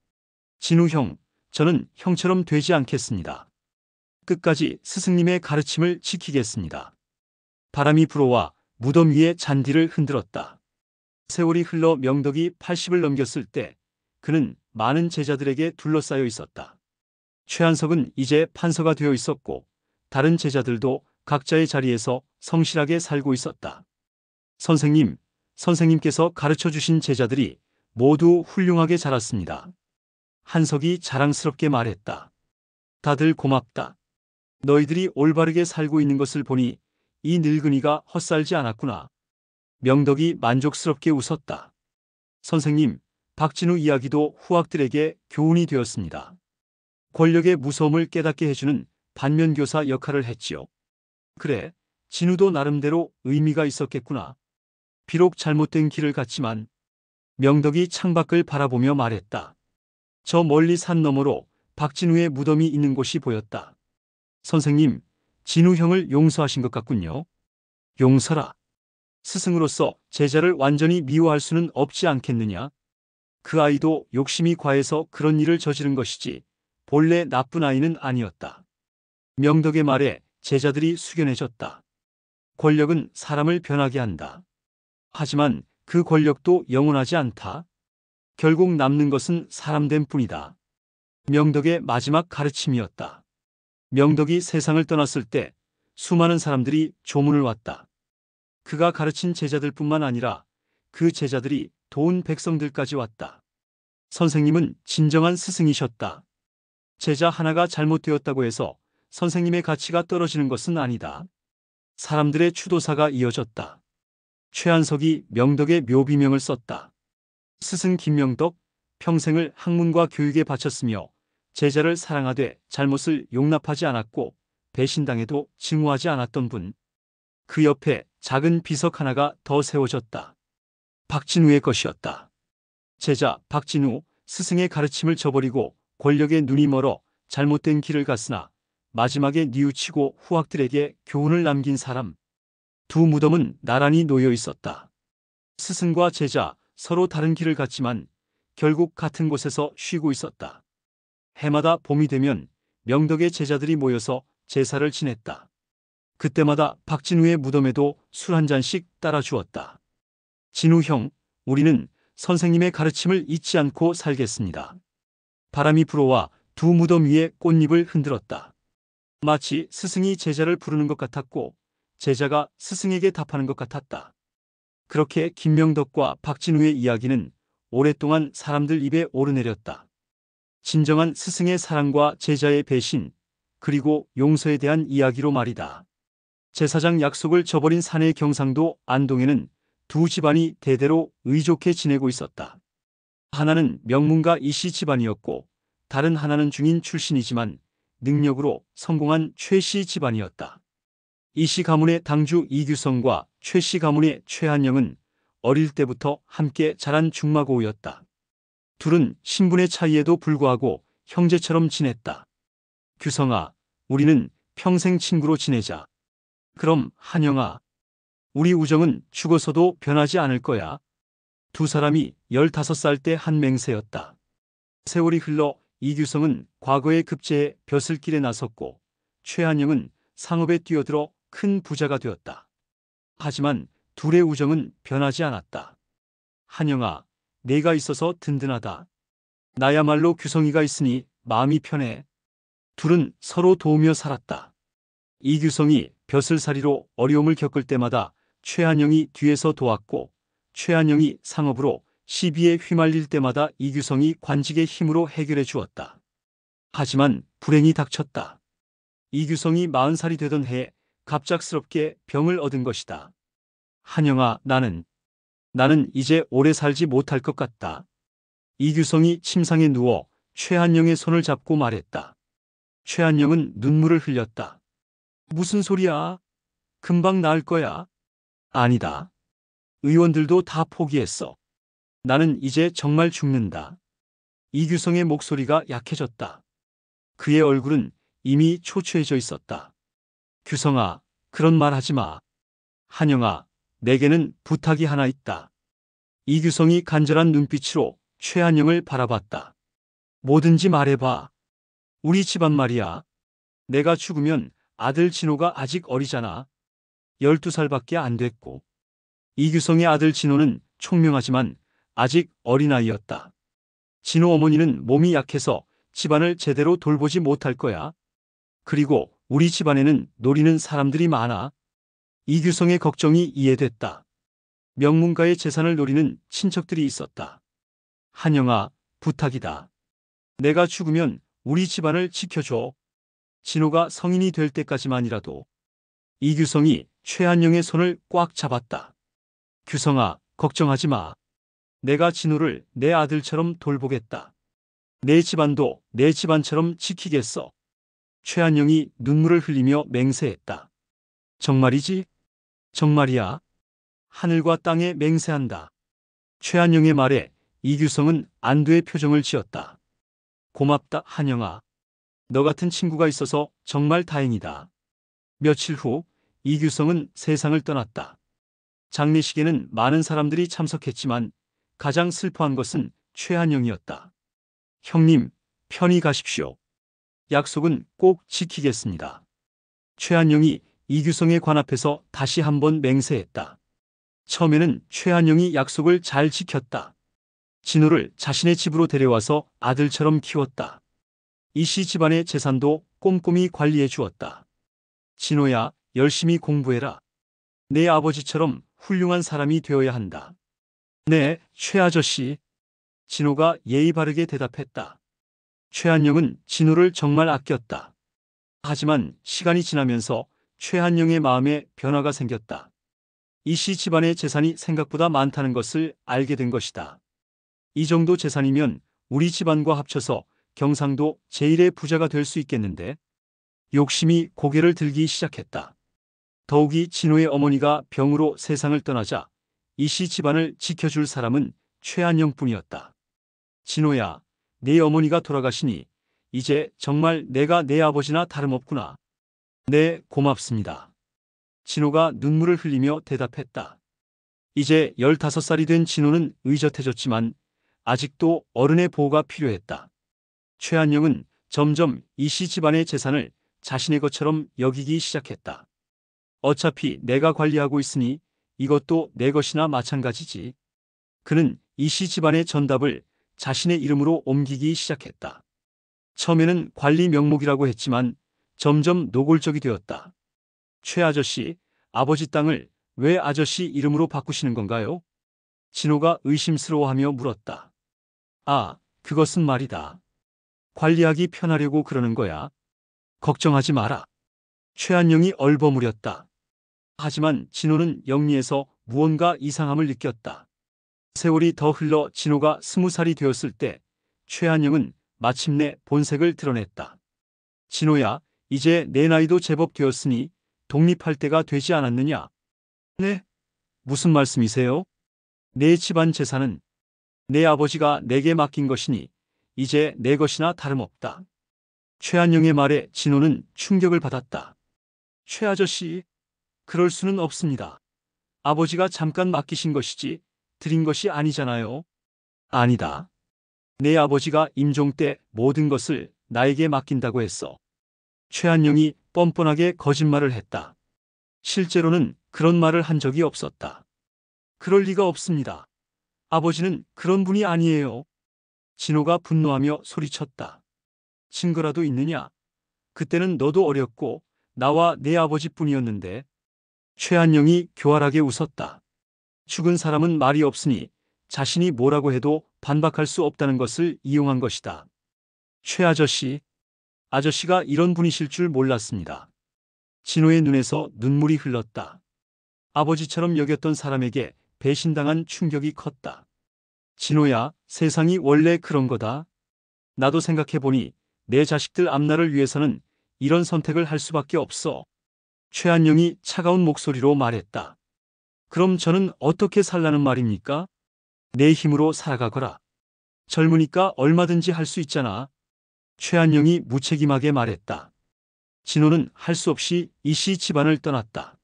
진우 형, 저는 형처럼 되지 않겠습니다. 끝까지 스승님의 가르침을 지키겠습니다. 바람이 불어와 무덤 위에 잔디를 흔들었다. 세월이 흘러 명덕이 80을 넘겼을 때 그는 많은 제자들에게 둘러싸여 있었다. 최한석은 이제 판서가 되어 있었고 다른 제자들도 각자의 자리에서 성실하게 살고 있었다. 선생님, 선생님께서 가르쳐 주신 제자들이 모두 훌륭하게 자랐습니다. 한석이 자랑스럽게 말했다. 다들 고맙다. 너희들이 올바르게 살고 있는 것을 보니 이 늙은이가 헛살지 않았구나. 명덕이 만족스럽게 웃었다. 선생님, 박진우 이야기도 후학들에게 교훈이 되었습니다. 권력의 무서움을 깨닫게 해주는 반면교사 역할을 했지요. 그래, 진우도 나름대로 의미가 있었겠구나. 비록 잘못된 길을 갔지만. 명덕이 창밖을 바라보며 말했다. 저 멀리 산 너머로 박진우의 무덤이 있는 곳이 보였다. 선생님, 진우 형을 용서하신 것 같군요. 용서라. 스승으로서 제자를 완전히 미워할 수는 없지 않겠느냐? 그 아이도 욕심이 과해서 그런 일을 저지른 것이지 본래 나쁜 아이는 아니었다. 명덕의 말에 제자들이 숙연해졌다. 권력은 사람을 변하게 한다. 하지만 그 권력도 영원하지 않다. 결국 남는 것은 사람됨 뿐이다. 명덕의 마지막 가르침이었다. 명덕이 세상을 떠났을 때 수많은 사람들이 조문을 왔다. 그가 가르친 제자들뿐만 아니라 그 제자들이 도운 백성들까지 왔다. 선생님은 진정한 스승이셨다. 제자 하나가 잘못되었다고 해서 선생님의 가치가 떨어지는 것은 아니다. 사람들의 추도사가 이어졌다. 최한석이 명덕의 묘비명을 썼다. 스승 김명덕, 평생을 학문과 교육에 바쳤으며 제자를 사랑하되 잘못을 용납하지 않았고 배신당해도 증오하지 않았던 분. 그 옆에 작은 비석 하나가 더 세워졌다. 박진우의 것이었다. 제자 박진우, 스승의 가르침을 저버리고 권력에 눈이 멀어 잘못된 길을 갔으나 마지막에 뉘우치고 후학들에게 교훈을 남긴 사람. 두 무덤은 나란히 놓여 있었다. 스승과 제자 서로 다른 길을 갔지만 결국 같은 곳에서 쉬고 있었다. 해마다 봄이 되면 명덕의 제자들이 모여서 제사를 지냈다. 그때마다 박진우의 무덤에도 술 한 잔씩 따라 주었다. 진우 형, 우리는 선생님의 가르침을 잊지 않고 살겠습니다. 바람이 불어와 두 무덤 위에 꽃잎을 흔들었다. 마치 스승이 제자를 부르는 것 같았고 제자가 스승에게 답하는 것 같았다. 그렇게 김명덕과 박진우의 이야기는 오랫동안 사람들 입에 오르내렸다. 진정한 스승의 사랑과 제자의 배신, 그리고 용서에 대한 이야기로 말이다. 제사장 약속을 저버린 사내 경상도 안동에는 두 집안이 대대로 의좋게 지내고 있었다. 하나는 명문가 이씨 집안이었고 다른 하나는 중인 출신이지만 능력으로 성공한 최씨 집안이었다. 이씨 가문의 당주 이규성과 최씨 가문의 최한영은 어릴 때부터 함께 자란 중마고우였다. 둘은 신분의 차이에도 불구하고 형제처럼 지냈다. 규성아, 우리는 평생 친구로 지내자. 그럼 한영아, 우리 우정은 죽어서도 변하지 않을 거야. 두 사람이 15살 때 한 맹세였다. 세월이 흘러 이규성은 과거의 급제에 벼슬길에 나섰고 최한영은 상업에 뛰어들어 큰 부자가 되었다. 하지만 둘의 우정은 변하지 않았다. 한영아, 내가 있어서 든든하다. 나야말로 규성이가 있으니 마음이 편해. 둘은 서로 도우며 살았다. 이규성이 벼슬살이로 어려움을 겪을 때마다 최한영이 뒤에서 도왔고 최한영이 상업으로 시비에 휘말릴 때마다 이규성이 관직의 힘으로 해결해 주었다. 하지만 불행이 닥쳤다. 이규성이 40살이 되던 해에 갑작스럽게 병을 얻은 것이다. 한영아, 나는 이제 오래 살지 못할 것 같다. 이규성이 침상에 누워 최한영의 손을 잡고 말했다. 최한영은 눈물을 흘렸다. 무슨 소리야? 금방 나을 거야. 아니다. 의원들도 다 포기했어. 나는 이제 정말 죽는다. 이규성의 목소리가 약해졌다. 그의 얼굴은 이미 초췌해져 있었다. 규성아, 그런 말 하지 마. 한영아, 내게는 부탁이 하나 있다. 이규성이 간절한 눈빛으로 최한영을 바라봤다. 뭐든지 말해봐. 우리 집안 말이야. 내가 죽으면 아들 진호가 아직 어리잖아. 12살밖에 안 됐고. 이규성의 아들 진호는 총명하지만 아직 어린아이였다. 진호 어머니는 몸이 약해서 집안을 제대로 돌보지 못할 거야. 그리고 우리 집안에는 노리는 사람들이 많아. 이규성의 걱정이 이해됐다. 명문가의 재산을 노리는 친척들이 있었다. 한영아, 부탁이다. 내가 죽으면 우리 집안을 지켜줘. 진호가 성인이 될 때까지만이라도. 이규성이 최한영의 손을 꽉 잡았다. 규성아, 걱정하지 마. 내가 진호를 내 아들처럼 돌보겠다. 내 집안도 내 집안처럼 지키겠어. 최한영이 눈물을 흘리며 맹세했다. 정말이지? 정말이야. 하늘과 땅에 맹세한다. 최한영의 말에 이규성은 안도의 표정을 지었다. 고맙다, 한영아. 너 같은 친구가 있어서 정말 다행이다. 며칠 후 이규성은 세상을 떠났다. 장례식에는 많은 사람들이 참석했지만 가장 슬퍼한 것은 최한영이었다. 형님, 편히 가십시오. 약속은 꼭 지키겠습니다. 최한영이 이규성의 관 앞에서 다시 한번 맹세했다. 처음에는 최한영이 약속을 잘 지켰다. 진호를 자신의 집으로 데려와서 아들처럼 키웠다. 이씨 집안의 재산도 꼼꼼히 관리해 주었다. 진호야, 열심히 공부해라. 내 아버지처럼 훌륭한 사람이 되어야 한다. 네, 최아저씨. 진호가 예의 바르게 대답했다. 최한영은 진호를 정말 아꼈다. 하지만 시간이 지나면서 최한영의 마음에 변화가 생겼다. 이씨 집안의 재산이 생각보다 많다는 것을 알게 된 것이다. 이 정도 재산이면 우리 집안과 합쳐서 경상도 제1의 부자가 될 수 있겠는데? 욕심이 고개를 들기 시작했다. 더욱이 진호의 어머니가 병으로 세상을 떠나자 이씨 집안을 지켜줄 사람은 최한영뿐이었다. 진호야, 네 어머니가 돌아가시니 이제 정말 내가 내 아버지나 다름없구나. 네, 고맙습니다. 진호가 눈물을 흘리며 대답했다. 이제 15살이 된 진호는 의젓해졌지만 아직도 어른의 보호가 필요했다. 최한영은 점점 이씨 집안의 재산을 자신의 것처럼 여기기 시작했다. 어차피 내가 관리하고 있으니 이것도 내 것이나 마찬가지지. 그는 이씨 집안의 전답을 자신의 이름으로 옮기기 시작했다. 처음에는 관리 명목이라고 했지만 점점 노골적이 되었다. 최 아저씨, 아버지 땅을 왜 아저씨 이름으로 바꾸시는 건가요? 진호가 의심스러워하며 물었다. 아, 그것은 말이다. 관리하기 편하려고 그러는 거야. 걱정하지 마라. 최한영이 얼버무렸다. 하지만 진호는 영리해서 무언가 이상함을 느꼈다. 세월이 더 흘러 진호가 20살이 되었을 때 최한영은 마침내 본색을 드러냈다. 진호야, 이제 내 나이도 제법 되었으니 독립할 때가 되지 않았느냐? 네? 무슨 말씀이세요? 내 집안 재산은 내 아버지가 내게 맡긴 것이니 이제 내 것이나 다름없다. 최한영의 말에 진호는 충격을 받았다. 최 아저씨, 그럴 수는 없습니다. 아버지가 잠깐 맡기신 것이지 드린 것이 아니잖아요. 아니다. 내 아버지가 임종 때 모든 것을 나에게 맡긴다고 했어. 최한영이 뻔뻔하게 거짓말을 했다. 실제로는 그런 말을 한 적이 없었다. 그럴 리가 없습니다. 아버지는 그런 분이 아니에요. 진호가 분노하며 소리쳤다. 증거라도 있느냐? 그때는 너도 어렸고 나와 내 아버지뿐이었는데. 최한영이 교활하게 웃었다. 죽은 사람은 말이 없으니 자신이 뭐라고 해도 반박할 수 없다는 것을 이용한 것이다. 최 아저씨, 아저씨가 이런 분이실 줄 몰랐습니다. 진호의 눈에서 눈물이 흘렀다. 아버지처럼 여겼던 사람에게 배신당한 충격이 컸다. 진호야, 세상이 원래 그런 거다. 나도 생각해보니 내 자식들 앞날을 위해서는 이런 선택을 할 수밖에 없어. 최한영이 차가운 목소리로 말했다. 그럼 저는 어떻게 살라는 말입니까? 내 힘으로 살아가거라. 젊으니까 얼마든지 할 수 있잖아. 최한영이 무책임하게 말했다. 진호는 할 수 없이 이씨 집안을 떠났다.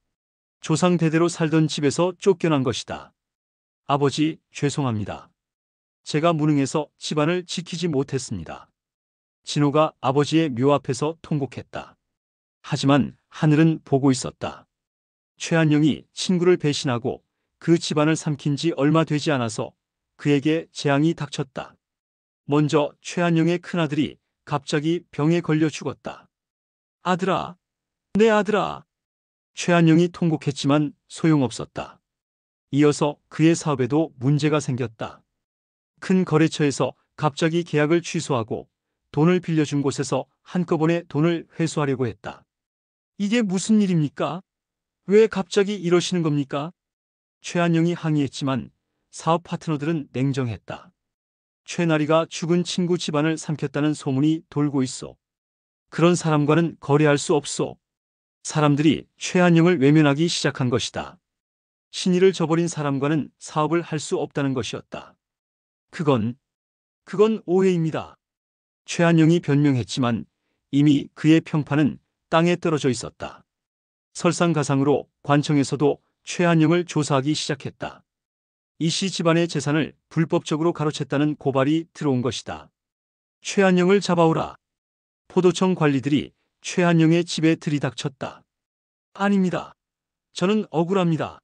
조상 대대로 살던 집에서 쫓겨난 것이다. 아버지, 죄송합니다. 제가 무능해서 집안을 지키지 못했습니다. 진호가 아버지의 묘 앞에서 통곡했다. 하지만 하늘은 보고 있었다. 최한영이 친구를 배신하고 그 집안을 삼킨 지 얼마 되지 않아서 그에게 재앙이 닥쳤다. 먼저 최한영의 큰아들이 갑자기 병에 걸려 죽었다. 아들아, 내 아들아. 최한영이 통곡했지만 소용없었다. 이어서 그의 사업에도 문제가 생겼다. 큰 거래처에서 갑자기 계약을 취소하고 돈을 빌려준 곳에서 한꺼번에 돈을 회수하려고 했다. 이게 무슨 일입니까? 왜 갑자기 이러시는 겁니까? 최한영이 항의했지만 사업 파트너들은 냉정했다. 최나리가 죽은 친구 집안을 삼켰다는 소문이 돌고 있어. 그런 사람과는 거래할 수 없어. 사람들이 최한영을 외면하기 시작한 것이다. 신의를 저버린 사람과는 사업을 할 수 없다는 것이었다. 그건 오해입니다. 최한영이 변명했지만 이미 그의 평판은 땅에 떨어져 있었다. 설상가상으로 관청에서도 최한영을 조사하기 시작했다. 이 씨 집안의 재산을 불법적으로 가로챘다는 고발이 들어온 것이다. 최한영을 잡아오라. 포도청 관리들이 최한영의 집에 들이닥쳤다. 아닙니다. 저는 억울합니다.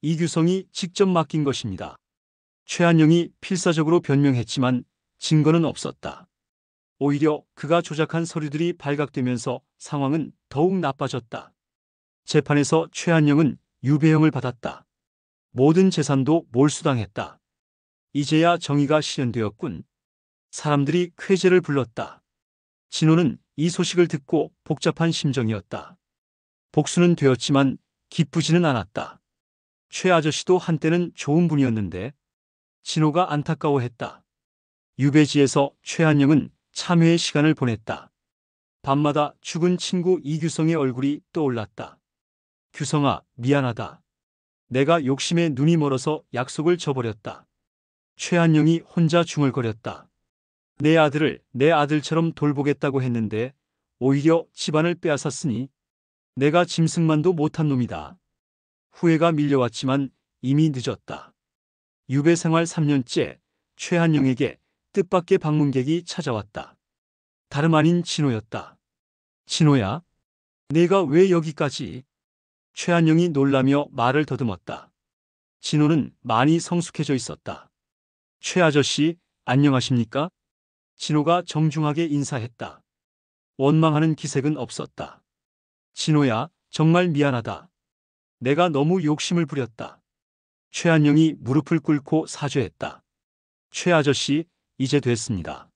이규성이 직접 맡긴 것입니다. 최한영이 필사적으로 변명했지만 증거는 없었다. 오히려 그가 조작한 서류들이 발각되면서 상황은 더욱 나빠졌다. 재판에서 최한영은 유배형을 받았다. 모든 재산도 몰수당했다. 이제야 정의가 실현되었군. 사람들이 쾌재를 불렀다. 진호는 이 소식을 듣고 복잡한 심정이었다. 복수는 되었지만 기쁘지는 않았다. 최 아저씨도 한때는 좋은 분이었는데. 진호가 안타까워했다. 유배지에서 최한영은 참회의 시간을 보냈다. 밤마다 죽은 친구 이규성의 얼굴이 떠올랐다. 규성아, 미안하다. 내가 욕심에 눈이 멀어서 약속을 저버렸다. 최한영이 혼자 중얼거렸다. 내 아들을 내 아들처럼 돌보겠다고 했는데 오히려 집안을 빼앗았으니 내가 짐승만도 못한 놈이다. 후회가 밀려왔지만 이미 늦었다. 유배 생활 3년째 최한영에게 뜻밖의 방문객이 찾아왔다. 다름 아닌 진호였다. 진호야? 내가 왜 여기까지? 최한영이 놀라며 말을 더듬었다. 진호는 많이 성숙해져 있었다. 최 아저씨, 안녕하십니까? 진호가 정중하게 인사했다. 원망하는 기색은 없었다. 진호야, 정말 미안하다. 내가 너무 욕심을 부렸다. 최한영이 무릎을 꿇고 사죄했다. 최 아저씨, 이제 됐습니다.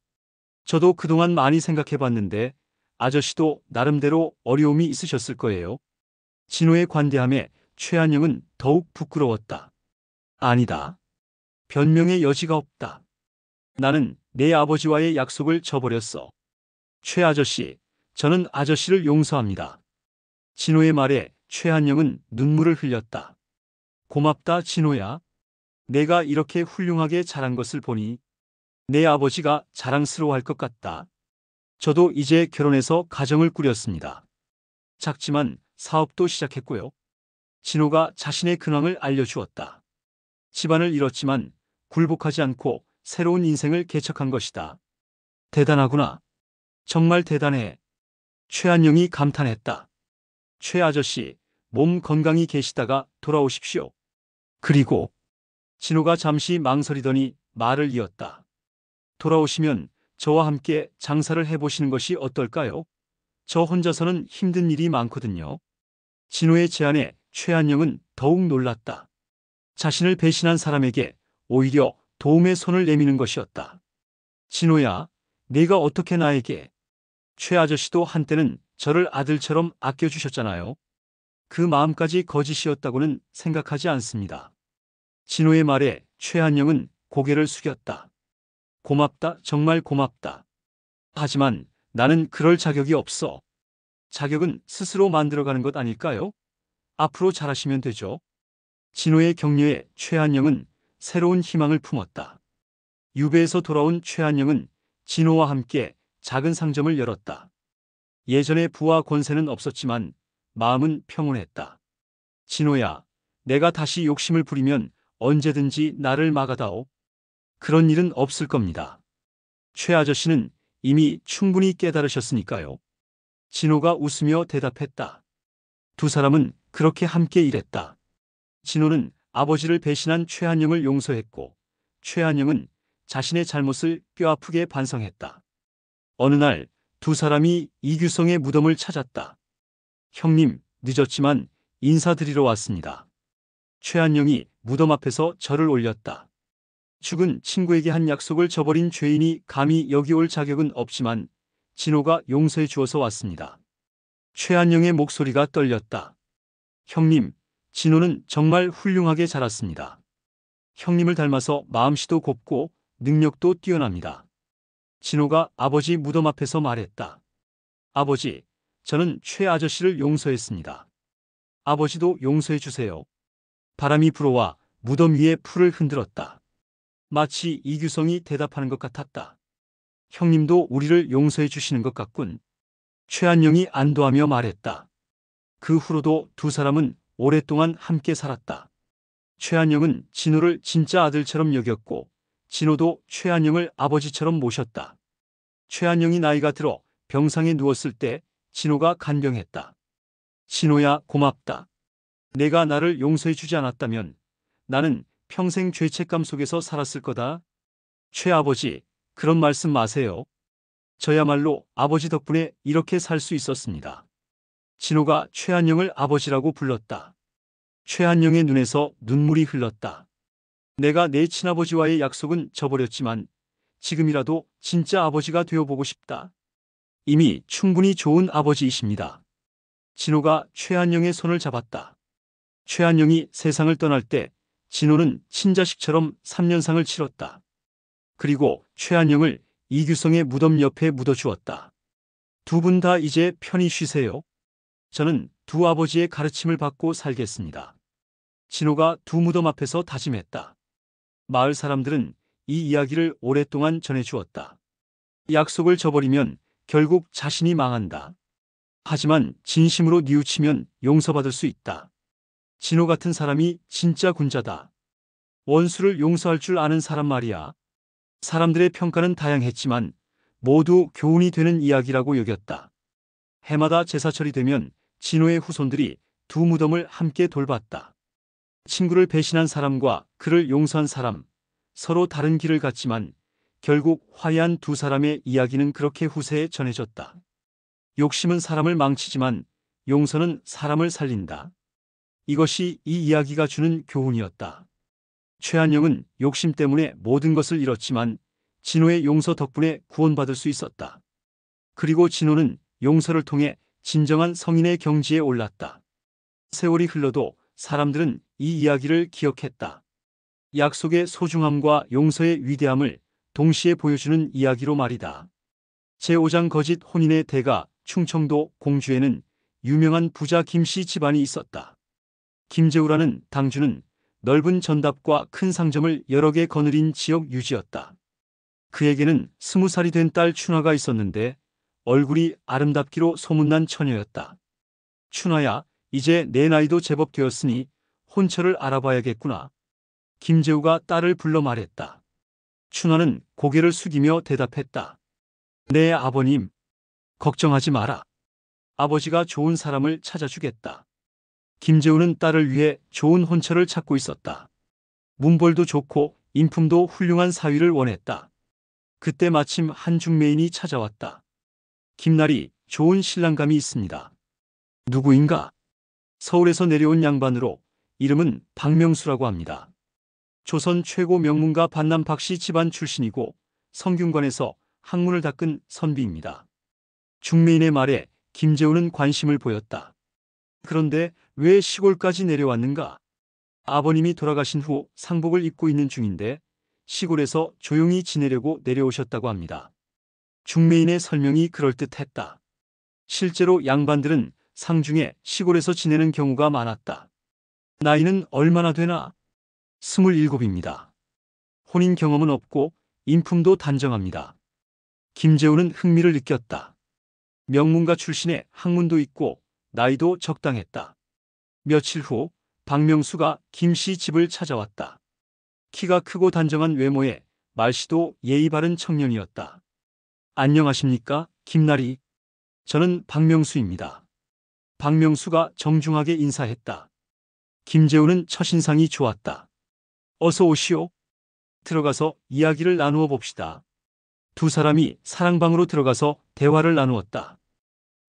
저도 그동안 많이 생각해봤는데 아저씨도 나름대로 어려움이 있으셨을 거예요. 진호의 관대함에 최한영은 더욱 부끄러웠다. 아니다. 변명의 여지가 없다. 나는 내 아버지와의 약속을 저버렸어. 최 아저씨, 저는 아저씨를 용서합니다. 진호의 말에 최한영은 눈물을 흘렸다. 고맙다, 진호야. 내가 이렇게 훌륭하게 자란 것을 보니 내 아버지가 자랑스러워할 것 같다. 저도 이제 결혼해서 가정을 꾸렸습니다. 작지만 사업도 시작했고요. 진호가 자신의 근황을 알려주었다. 집안을 잃었지만 굴복하지 않고 새로운 인생을 개척한 것이다. 대단하구나. 정말 대단해. 최한영이 감탄했다. 최 아저씨, 몸 건강히 계시다가 돌아오십시오. 그리고 진호가 잠시 망설이더니 말을 이었다. 돌아오시면 저와 함께 장사를 해보시는 것이 어떨까요? 저 혼자서는 힘든 일이 많거든요. 진호의 제안에 최한영은 더욱 놀랐다. 자신을 배신한 사람에게 오히려 도움의 손을 내미는 것이었다. 진호야, 네가 어떻게 나에게? 최 아저씨도 한때는 저를 아들처럼 아껴주셨잖아요. 그 마음까지 거짓이었다고는 생각하지 않습니다. 진호의 말에 최한영은 고개를 숙였다. 고맙다, 정말 고맙다. 하지만 나는 그럴 자격이 없어. 자격은 스스로 만들어가는 것 아닐까요? 앞으로 잘하시면 되죠. 진호의 격려에 최한영은 새로운 희망을 품었다. 유배에서 돌아온 최한영은 진호와 함께 작은 상점을 열었다. 예전의 부와 권세는 없었지만 마음은 평온했다. 진호야, 내가 다시 욕심을 부리면 언제든지 나를 막아다오. 그런 일은 없을 겁니다. 최 아저씨는 이미 충분히 깨달으셨으니까요. 진호가 웃으며 대답했다. 두 사람은 그렇게 함께 일했다. 진호는 아버지를 배신한 최한영을 용서했고 최한영은 자신의 잘못을 뼈아프게 반성했다. 어느 날 두 사람이 이규성의 무덤을 찾았다. 형님, 늦었지만 인사드리러 왔습니다. 최한영이 무덤 앞에서 절을 올렸다. 죽은 친구에게 한 약속을 저버린 죄인이 감히 여기 올 자격은 없지만 진호가 용서해 주어서 왔습니다. 최한영의 목소리가 떨렸다. 형님, 진호는 정말 훌륭하게 자랐습니다. 형님을 닮아서 마음씨도 곱고 능력도 뛰어납니다. 진호가 아버지 무덤 앞에서 말했다. 아버지, 저는 최 아저씨를 용서했습니다. 아버지도 용서해 주세요. 바람이 불어와 무덤 위에 풀을 흔들었다. 마치 이규성이 대답하는 것 같았다. 형님도 우리를 용서해 주시는 것 같군. 최한영이 안도하며 말했다. 그 후로도 두 사람은 오랫동안 함께 살았다. 최한영은 진호를 진짜 아들처럼 여겼고 진호도 최한영을 아버지처럼 모셨다. 최한영이 나이가 들어 병상에 누웠을 때 진호가 간병했다. 진호야, 고맙다. 내가 나를 용서해 주지 않았다면 나는 평생 죄책감 속에서 살았을 거다. 최아버지, 그런 말씀 마세요. 저야말로 아버지 덕분에 이렇게 살 수 있었습니다. 진호가 최한영을 아버지라고 불렀다. 최한영의 눈에서 눈물이 흘렀다. 내가 내 친아버지와의 약속은 저버렸지만 지금이라도 진짜 아버지가 되어보고 싶다. 이미 충분히 좋은 아버지이십니다. 진호가 최한영의 손을 잡았다. 최한영이 세상을 떠날 때 진호는 친자식처럼 3년상을 치렀다. 그리고 최한영을 이규성의 무덤 옆에 묻어주었다. 두 분 다 이제 편히 쉬세요. 저는 두 아버지의 가르침을 받고 살겠습니다. 진호가 두 무덤 앞에서 다짐했다. 마을 사람들은 이 이야기를 오랫동안 전해주었다. 약속을 저버리면 결국 자신이 망한다. 하지만 진심으로 뉘우치면 용서받을 수 있다. 진호 같은 사람이 진짜 군자다. 원수를 용서할 줄 아는 사람 말이야. 사람들의 평가는 다양했지만 모두 교훈이 되는 이야기라고 여겼다. 해마다 제사철이 되면 진호의 후손들이 두 무덤을 함께 돌봤다. 친구를 배신한 사람과 그를 용서한 사람, 서로 다른 길을 갔지만 결국 화해한 두 사람의 이야기는 그렇게 후세에 전해졌다. 욕심은 사람을 망치지만 용서는 사람을 살린다. 이것이 이 이야기가 주는 교훈이었다. 최한영은 욕심 때문에 모든 것을 잃었지만 진호의 용서 덕분에 구원받을 수 있었다. 그리고 진호는 용서를 통해 진정한 성인의 경지에 올랐다. 세월이 흘러도 사람들은 이 이야기를 기억했다. 약속의 소중함과 용서의 위대함을 동시에 보여주는 이야기로 말이다. 제5장 거짓 혼인의 대가 충청도 공주에는 유명한 부자 김씨 집안이 있었다. 김재우라는 당주는 넓은 전답과 큰 상점을 여러 개 거느린 지역 유지였다. 그에게는 20살이 된 딸 춘화가 있었는데 얼굴이 아름답기로 소문난 처녀였다. 춘화야, 이제 내 나이도 제법 되었으니 혼처를 알아봐야겠구나. 김재우가 딸을 불러 말했다. 춘화는 고개를 숙이며 대답했다. 네, 아버님. 걱정하지 마라. 아버지가 좋은 사람을 찾아주겠다. 김재우는 딸을 위해 좋은 혼처를 찾고 있었다. 문벌도 좋고 인품도 훌륭한 사위를 원했다. 그때 마침 한 중매인이 찾아왔다. 김날이 좋은 신랑감이 있습니다. 누구인가? 서울에서 내려온 양반으로 이름은 박명수라고 합니다. 조선 최고 명문가 반남 박씨 집안 출신이고 성균관에서 학문을 닦은 선비입니다. 중매인의 말에 김재우는 관심을 보였다. 그런데 왜 시골까지 내려왔는가? 아버님이 돌아가신 후 상복을 입고 있는 중인데 시골에서 조용히 지내려고 내려오셨다고 합니다. 중매인의 설명이 그럴듯했다. 실제로 양반들은 상중에 시골에서 지내는 경우가 많았다. 나이는 얼마나 되나? 27입니다. 혼인 경험은 없고 인품도 단정합니다. 김재우는 흥미를 느꼈다. 명문가 출신의 학문도 있고 나이도 적당했다. 며칠 후 박명수가 김씨 집을 찾아왔다. 키가 크고 단정한 외모에 말씨도 예의 바른 청년이었다. 안녕하십니까, 김나리. 저는 박명수입니다. 박명수가 정중하게 인사했다. 김재우는 첫인상이 좋았다. 어서 오시오. 들어가서 이야기를 나누어 봅시다. 두 사람이 사랑방으로 들어가서 대화를 나누었다.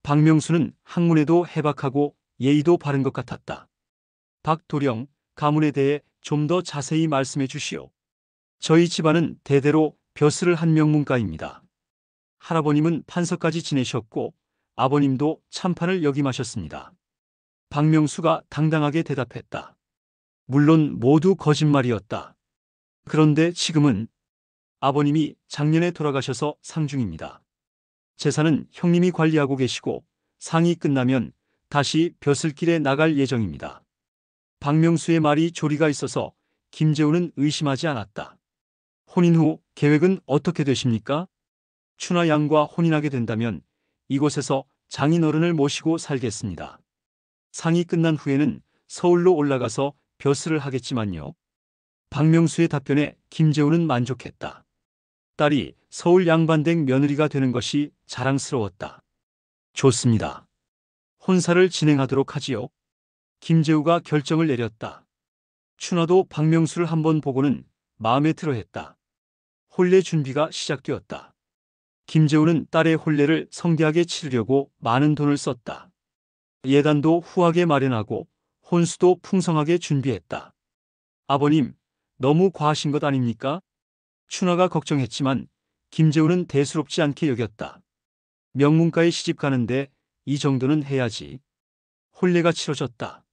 박명수는 학문에도 해박하고 예의도 바른 것 같았다. 박도령, 가문에 대해 좀 더 자세히 말씀해 주시오. 저희 집안은 대대로 벼슬을 한 명문가입니다. 할아버님은 판서까지 지내셨고 아버님도 참판을 역임하셨습니다. 박명수가 당당하게 대답했다. 물론 모두 거짓말이었다. 그런데 지금은 아버님이 작년에 돌아가셔서 상중입니다. 재산은 형님이 관리하고 계시고 상이 끝나면 다시 벼슬길에 나갈 예정입니다. 박명수의 말이 조리가 있어서 김재우는 의심하지 않았다. 혼인 후 계획은 어떻게 되십니까? 춘하 양과 혼인하게 된다면 이곳에서 장인어른을 모시고 살겠습니다. 상이 끝난 후에는 서울로 올라가서 벼슬을 하겠지만요. 박명수의 답변에 김재우는 만족했다. 딸이 서울 양반댁 며느리가 되는 것이 자랑스러웠다. 좋습니다. 혼사를 진행하도록 하지요. 김재우가 결정을 내렸다. 춘하도 박명수를 한번 보고는 마음에 들어 했다. 혼례 준비가 시작되었다. 김재우는 딸의 혼례를 성대하게 치르려고 많은 돈을 썼다. 예단도 후하게 마련하고 혼수도 풍성하게 준비했다. 아버님, 너무 과하신 것 아닙니까? 춘하가 걱정했지만 김재우는 대수롭지 않게 여겼다. 명문가에 시집 가는데 이 정도는 해야지. 혼례가 치러졌다.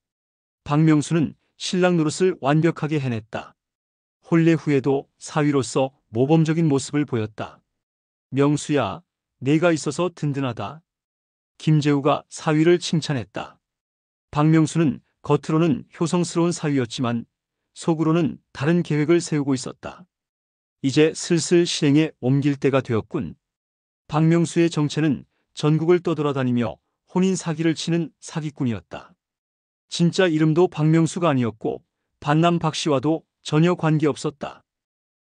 박명수는 신랑 노릇을 완벽하게 해냈다. 혼례 후에도 사위로서 모범적인 모습을 보였다. 명수야, 내가 있어서 든든하다. 김재우가 사위를 칭찬했다. 박명수는 겉으로는 효성스러운 사위였지만 속으로는 다른 계획을 세우고 있었다. 이제 슬슬 실행에 옮길 때가 되었군. 박명수의 정체는 전국을 떠돌아다니며 혼인 사기를 치는 사기꾼이었다. 진짜 이름도 박명수가 아니었고 반남 박씨와도 전혀 관계없었다.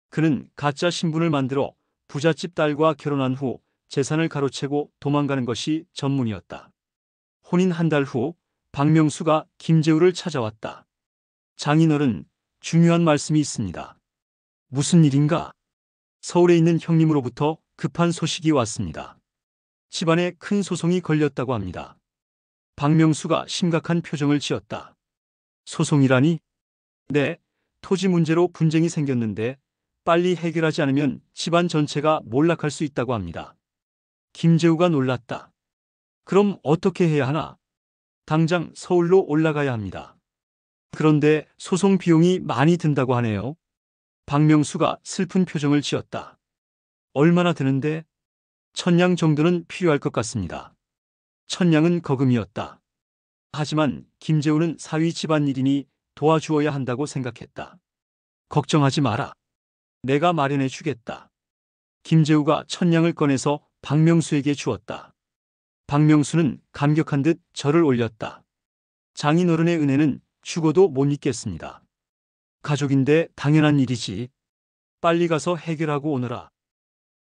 그는 가짜 신분을 만들어 부잣집 딸과 결혼한 후 재산을 가로채고 도망가는 것이 전문이었다. 혼인 한 달 후 박명수가 김재우를 찾아왔다. 장인어른, 중요한 말씀이 있습니다. 무슨 일인가? 서울에 있는 형님으로부터 급한 소식이 왔습니다. 집안에 큰 소송이 걸렸다고 합니다. 박명수가 심각한 표정을 지었다. 소송이라니? 네, 토지 문제로 분쟁이 생겼는데 빨리 해결하지 않으면 집안 전체가 몰락할 수 있다고 합니다. 김재우가 놀랐다. 그럼 어떻게 해야 하나? 당장 서울로 올라가야 합니다. 그런데 소송 비용이 많이 든다고 하네요. 박명수가 슬픈 표정을 지었다. 얼마나 드는데? 1000냥 정도는 필요할 것 같습니다. 1000냥은 거금이었다. 하지만 김재우는 사위 집안일이니 도와주어야 한다고 생각했다. 걱정하지 마라. 내가 마련해 주겠다. 김재우가 1000냥을 꺼내서 박명수에게 주었다. 박명수는 감격한 듯 절을 올렸다. 장인어른의 은혜는 죽어도 못 잊겠습니다. 가족인데 당연한 일이지. 빨리 가서 해결하고 오너라.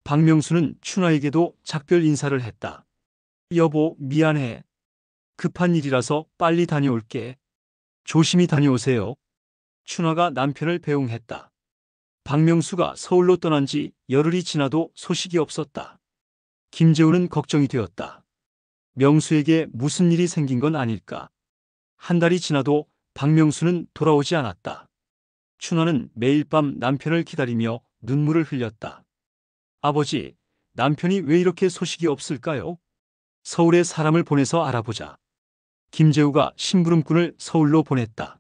박명수는 춘하에게도 작별 인사를 했다. 여보, 미안해. 급한 일이라서 빨리 다녀올게. 조심히 다녀오세요. 춘하가 남편을 배웅했다. 박명수가 서울로 떠난 지 열흘이 지나도 소식이 없었다. 김재우는 걱정이 되었다. 명수에게 무슨 일이 생긴 건 아닐까? 한 달이 지나도 박명수는 돌아오지 않았다. 춘하는 매일 밤 남편을 기다리며 눈물을 흘렸다. 아버지, 남편이 왜 이렇게 소식이 없을까요? 서울에 사람을 보내서 알아보자. 김재우가 심부름꾼을 서울로 보냈다.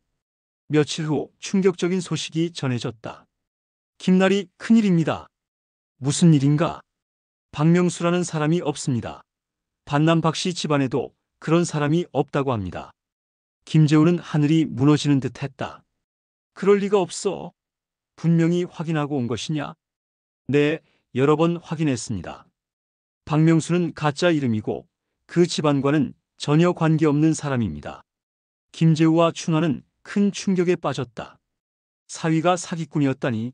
며칠 후 충격적인 소식이 전해졌다. 김날이 큰일입니다. 무슨 일인가? 박명수라는 사람이 없습니다. 반남 박씨 집안에도 그런 사람이 없다고 합니다. 김재우는 하늘이 무너지는 듯 했다. 그럴 리가 없어. 분명히 확인하고 온 것이냐? 네, 여러 번 확인했습니다. 박명수는 가짜 이름이고 그 집안과는 전혀 관계없는 사람입니다. 김재우와 춘하는 큰 충격에 빠졌다. 사위가 사기꾼이었다니.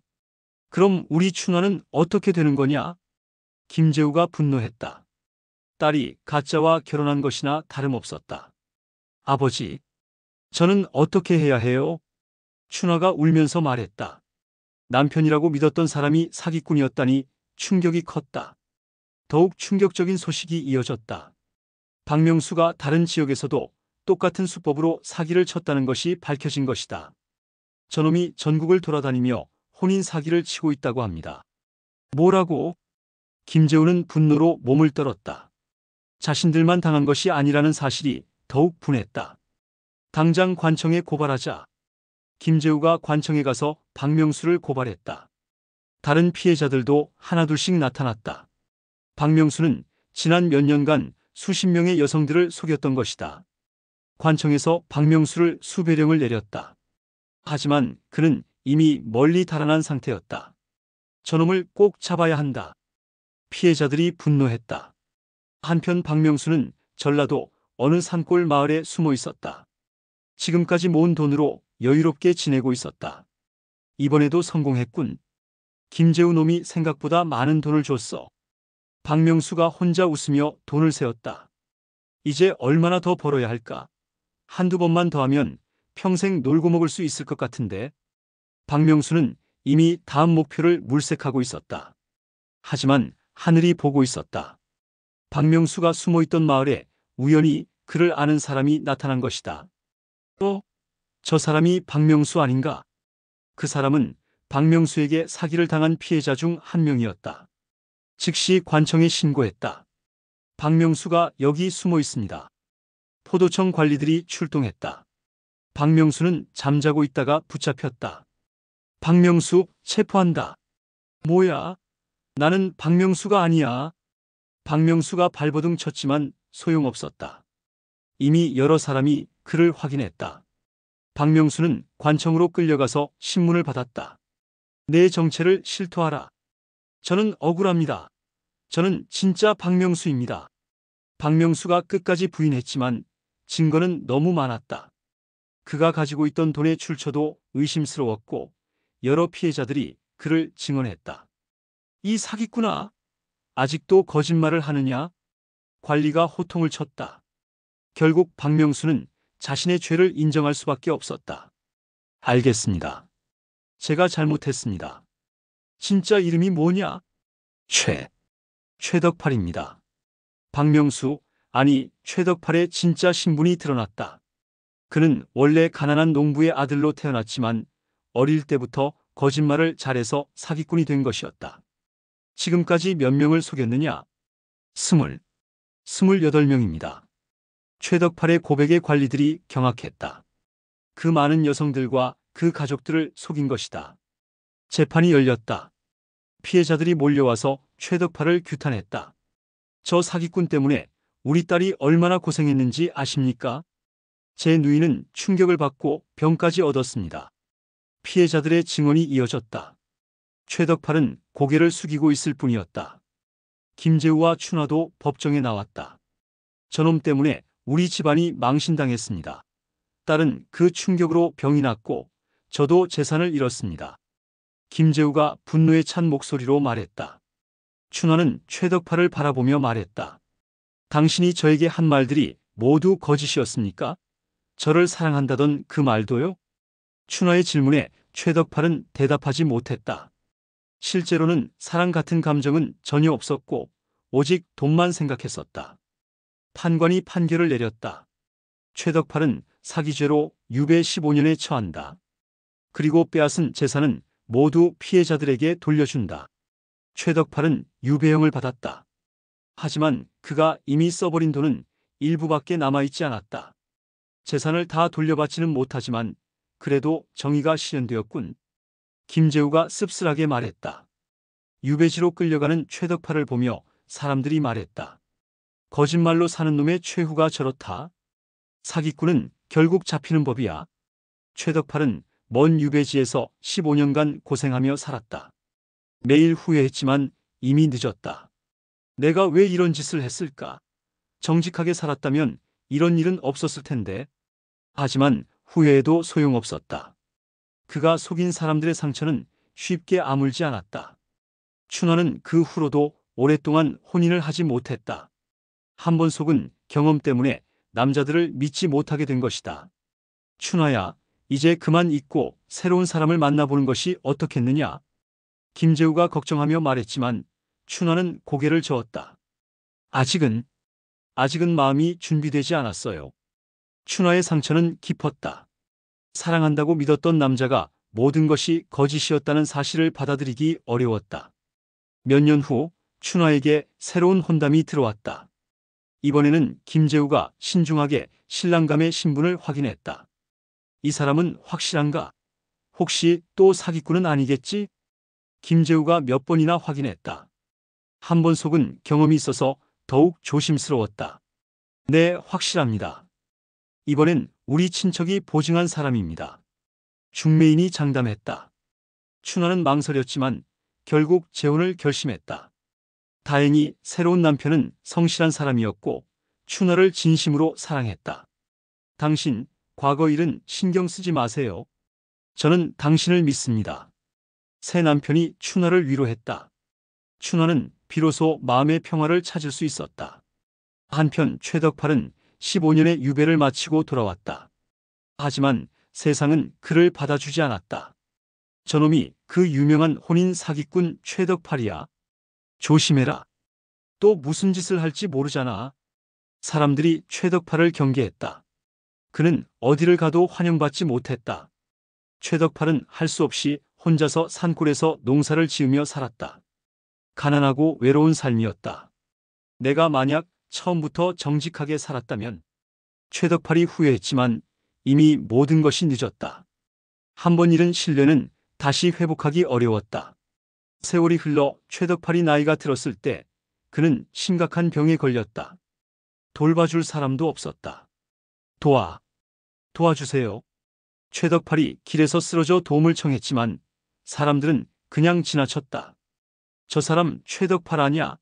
그럼 우리 춘하는 어떻게 되는 거냐? 김재우가 분노했다. 딸이 가짜와 결혼한 것이나 다름없었다. 아버지, 저는 어떻게 해야 해요? 춘하가 울면서 말했다. 남편이라고 믿었던 사람이 사기꾼이었다니 충격이 컸다. 더욱 충격적인 소식이 이어졌다. 박명수가 다른 지역에서도 똑같은 수법으로 사기를 쳤다는 것이 밝혀진 것이다. 저놈이 전국을 돌아다니며 혼인 사기를 치고 있다고 합니다. 뭐라고? 김재우는 분노로 몸을 떨었다. 자신들만 당한 것이 아니라는 사실이 더욱 분했다. 당장 관청에 고발하자. 김재우가 관청에 가서 박명수를 고발했다. 다른 피해자들도 하나둘씩 나타났다. 박명수는 지난 몇 년간 수십 명의 여성들을 속였던 것이다. 관청에서 박명수를 수배령을 내렸다. 하지만 그는 이미 멀리 달아난 상태였다. 저놈을 꼭 잡아야 한다. 피해자들이 분노했다. 한편 박명수는 전라도 어느 산골 마을에 숨어 있었다. 지금까지 모은 돈으로 여유롭게 지내고 있었다. 이번에도 성공했군. 김재우 놈이 생각보다 많은 돈을 줬어. 박명수가 혼자 웃으며 돈을 세었다. 이제 얼마나 더 벌어야 할까? 한두 번만 더 하면 평생 놀고 먹을 수 있을 것 같은데. 박명수는 이미 다음 목표를 물색하고 있었다. 하지만 하늘이 보고 있었다. 박명수가 숨어있던 마을에 우연히 그를 아는 사람이 나타난 것이다. 저 사람이 박명수 아닌가? 그 사람은 박명수에게 사기를 당한 피해자 중 한 명이었다. 즉시 관청에 신고했다. 박명수가 여기 숨어 있습니다. 포도청 관리들이 출동했다. 박명수는 잠자고 있다가 붙잡혔다. 박명수 체포한다. 뭐야? 나는 박명수가 아니야. 박명수가 발버둥 쳤지만 소용없었다. 이미 여러 사람이 그를 확인했다. 박명수는 관청으로 끌려가서 신문을 받았다. 내 정체를 실토하라. 저는 억울합니다. 저는 진짜 박명수입니다. 박명수가 끝까지 부인했지만 증거는 너무 많았다. 그가 가지고 있던 돈의 출처도 의심스러웠고 여러 피해자들이 그를 증언했다. 이 사기꾼아, 아직도 거짓말을 하느냐? 관리가 호통을 쳤다. 결국 박명수는 자신의 죄를 인정할 수밖에 없었다. 알겠습니다. 제가 잘못했습니다. 진짜 이름이 뭐냐? 최덕팔입니다. 박명수, 아니 최덕팔의 진짜 신분이 드러났다. 그는 원래 가난한 농부의 아들로 태어났지만 어릴 때부터 거짓말을 잘해서 사기꾼이 된 것이었다. 지금까지 몇 명을 속였느냐? 28명입니다. 최덕팔의 고백에 관리들이 경악했다. 그 많은 여성들과 그 가족들을 속인 것이다. 재판이 열렸다. 피해자들이 몰려와서 최덕팔을 규탄했다. 저 사기꾼 때문에 우리 딸이 얼마나 고생했는지 아십니까? 제 누이는 충격을 받고 병까지 얻었습니다. 피해자들의 증언이 이어졌다. 최덕팔은 고개를 숙이고 있을 뿐이었다. 김재우와 춘화도 법정에 나왔다. 저놈 때문에 우리 집안이 망신당했습니다. 딸은 그 충격으로 병이 났고 저도 재산을 잃었습니다. 김재우가 분노에 찬 목소리로 말했다. 춘화는 최덕팔을 바라보며 말했다. 당신이 저에게 한 말들이 모두 거짓이었습니까? 저를 사랑한다던 그 말도요? 춘화의 질문에 최덕팔은 대답하지 못했다. 실제로는 사랑 같은 감정은 전혀 없었고 오직 돈만 생각했었다. 판관이 판결을 내렸다. 최덕팔은 사기죄로 유배 15년에 처한다. 그리고 빼앗은 재산은 모두 피해자들에게 돌려준다. 최덕팔은 유배형을 받았다. 하지만 그가 이미 써버린 돈은 일부밖에 남아있지 않았다. 재산을 다 돌려받지는 못하지만 그래도 정의가 실현되었군. 김재우가 씁쓸하게 말했다. 유배지로 끌려가는 최덕팔을 보며 사람들이 말했다. 거짓말로 사는 놈의 최후가 저렇다. 사기꾼은 결국 잡히는 법이야. 최덕팔은 먼 유배지에서 15년간 고생하며 살았다. 매일 후회했지만 이미 늦었다. 내가 왜 이런 짓을 했을까? 정직하게 살았다면 이런 일은 없었을 텐데. 하지만 후회해도 소용없었다. 그가 속인 사람들의 상처는 쉽게 아물지 않았다. 춘화는 그 후로도 오랫동안 혼인을 하지 못했다. 한 번 속은 경험 때문에 남자들을 믿지 못하게 된 것이다. 춘화야, 이제 그만 잊고 새로운 사람을 만나보는 것이 어떻겠느냐? 김재우가 걱정하며 말했지만 춘화는 고개를 저었다. 아직은 마음이 준비되지 않았어요. 춘화의 상처는 깊었다. 사랑한다고 믿었던 남자가 모든 것이 거짓이었다는 사실을 받아들이기 어려웠다. 몇 년 후 춘화에게 새로운 혼담이 들어왔다. 이번에는 김재우가 신중하게 신랑감의 신분을 확인했다. 이 사람은 확실한가? 혹시 또 사기꾼은 아니겠지? 김재우가 몇 번이나 확인했다. 한 번 속은 경험이 있어서 더욱 조심스러웠다. 네, 확실합니다. 이번엔 우리 친척이 보증한 사람입니다. 중매인이 장담했다. 춘화는 망설였지만 결국 재혼을 결심했다. 다행히 새로운 남편은 성실한 사람이었고 춘화를 진심으로 사랑했다. 당신, 과거 일은 신경 쓰지 마세요. 저는 당신을 믿습니다. 새 남편이 춘화를 위로했다. 춘화는 비로소 마음의 평화를 찾을 수 있었다. 한편 최덕팔은 15년의 유배를 마치고 돌아왔다. 하지만 세상은 그를 받아주지 않았다. 저놈이 그 유명한 혼인 사기꾼 최덕팔이야. 조심해라. 또 무슨 짓을 할지 모르잖아. 사람들이 최덕팔을 경계했다. 그는 어디를 가도 환영받지 못했다. 최덕팔은 할 수 없이 혼자서 산골에서 농사를 지으며 살았다. 가난하고 외로운 삶이었다. 내가 만약 처음부터 정직하게 살았다면 최덕팔이 후회했지만 이미 모든 것이 늦었다. 한 번 잃은 신뢰는 다시 회복하기 어려웠다. 세월이 흘러 최덕팔이 나이가 들었을 때 그는 심각한 병에 걸렸다. 돌봐줄 사람도 없었다. 도와주세요. 최덕팔이 길에서 쓰러져 도움을 청했지만 사람들은 그냥 지나쳤다. 저 사람 최덕팔 아냐?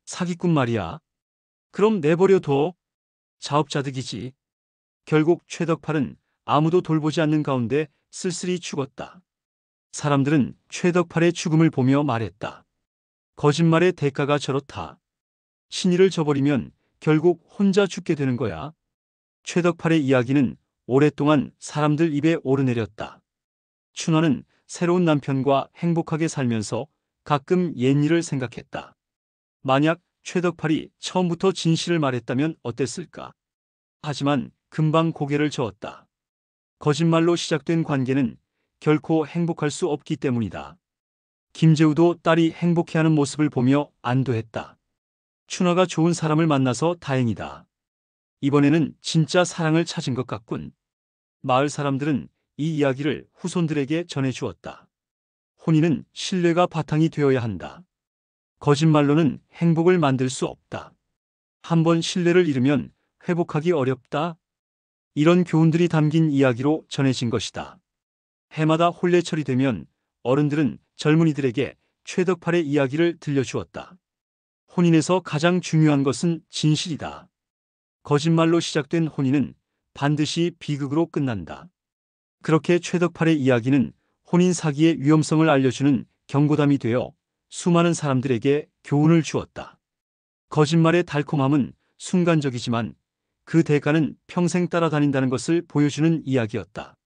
사기꾼 말이야. 그럼 내버려둬. 자업자득이지. 결국 최덕팔은 아무도 돌보지 않는 가운데 쓸쓸히 죽었다. 사람들은 최덕팔의 죽음을 보며 말했다. 거짓말의 대가가 저렇다. 신의를 저버리면 결국 혼자 죽게 되는 거야. 최덕팔의 이야기는 오랫동안 사람들 입에 오르내렸다. 춘화는 새로운 남편과 행복하게 살면서 가끔 옛일을 생각했다. 만약 최덕팔이 처음부터 진실을 말했다면 어땠을까? 하지만 금방 고개를 저었다. 거짓말로 시작된 관계는 결코 행복할 수 없기 때문이다. 김재우도 딸이 행복해하는 모습을 보며 안도했다. 춘화가 좋은 사람을 만나서 다행이다. 이번에는 진짜 사랑을 찾은 것 같군. 마을 사람들은 이 이야기를 후손들에게 전해주었다. 혼인은 신뢰가 바탕이 되어야 한다. 거짓말로는 행복을 만들 수 없다. 한번 신뢰를 잃으면 회복하기 어렵다. 이런 교훈들이 담긴 이야기로 전해진 것이다. 해마다 혼례철이 되면 어른들은 젊은이들에게 최덕팔의 이야기를 들려주었다. 혼인에서 가장 중요한 것은 진실이다. 거짓말로 시작된 혼인은 반드시 비극으로 끝난다. 그렇게 최덕팔의 이야기는 혼인 사기의 위험성을 알려주는 경고담이 되어 수많은 사람들에게 교훈을 주었다. 거짓말의 달콤함은 순간적이지만 그 대가는 평생 따라다닌다는 것을 보여주는 이야기였다.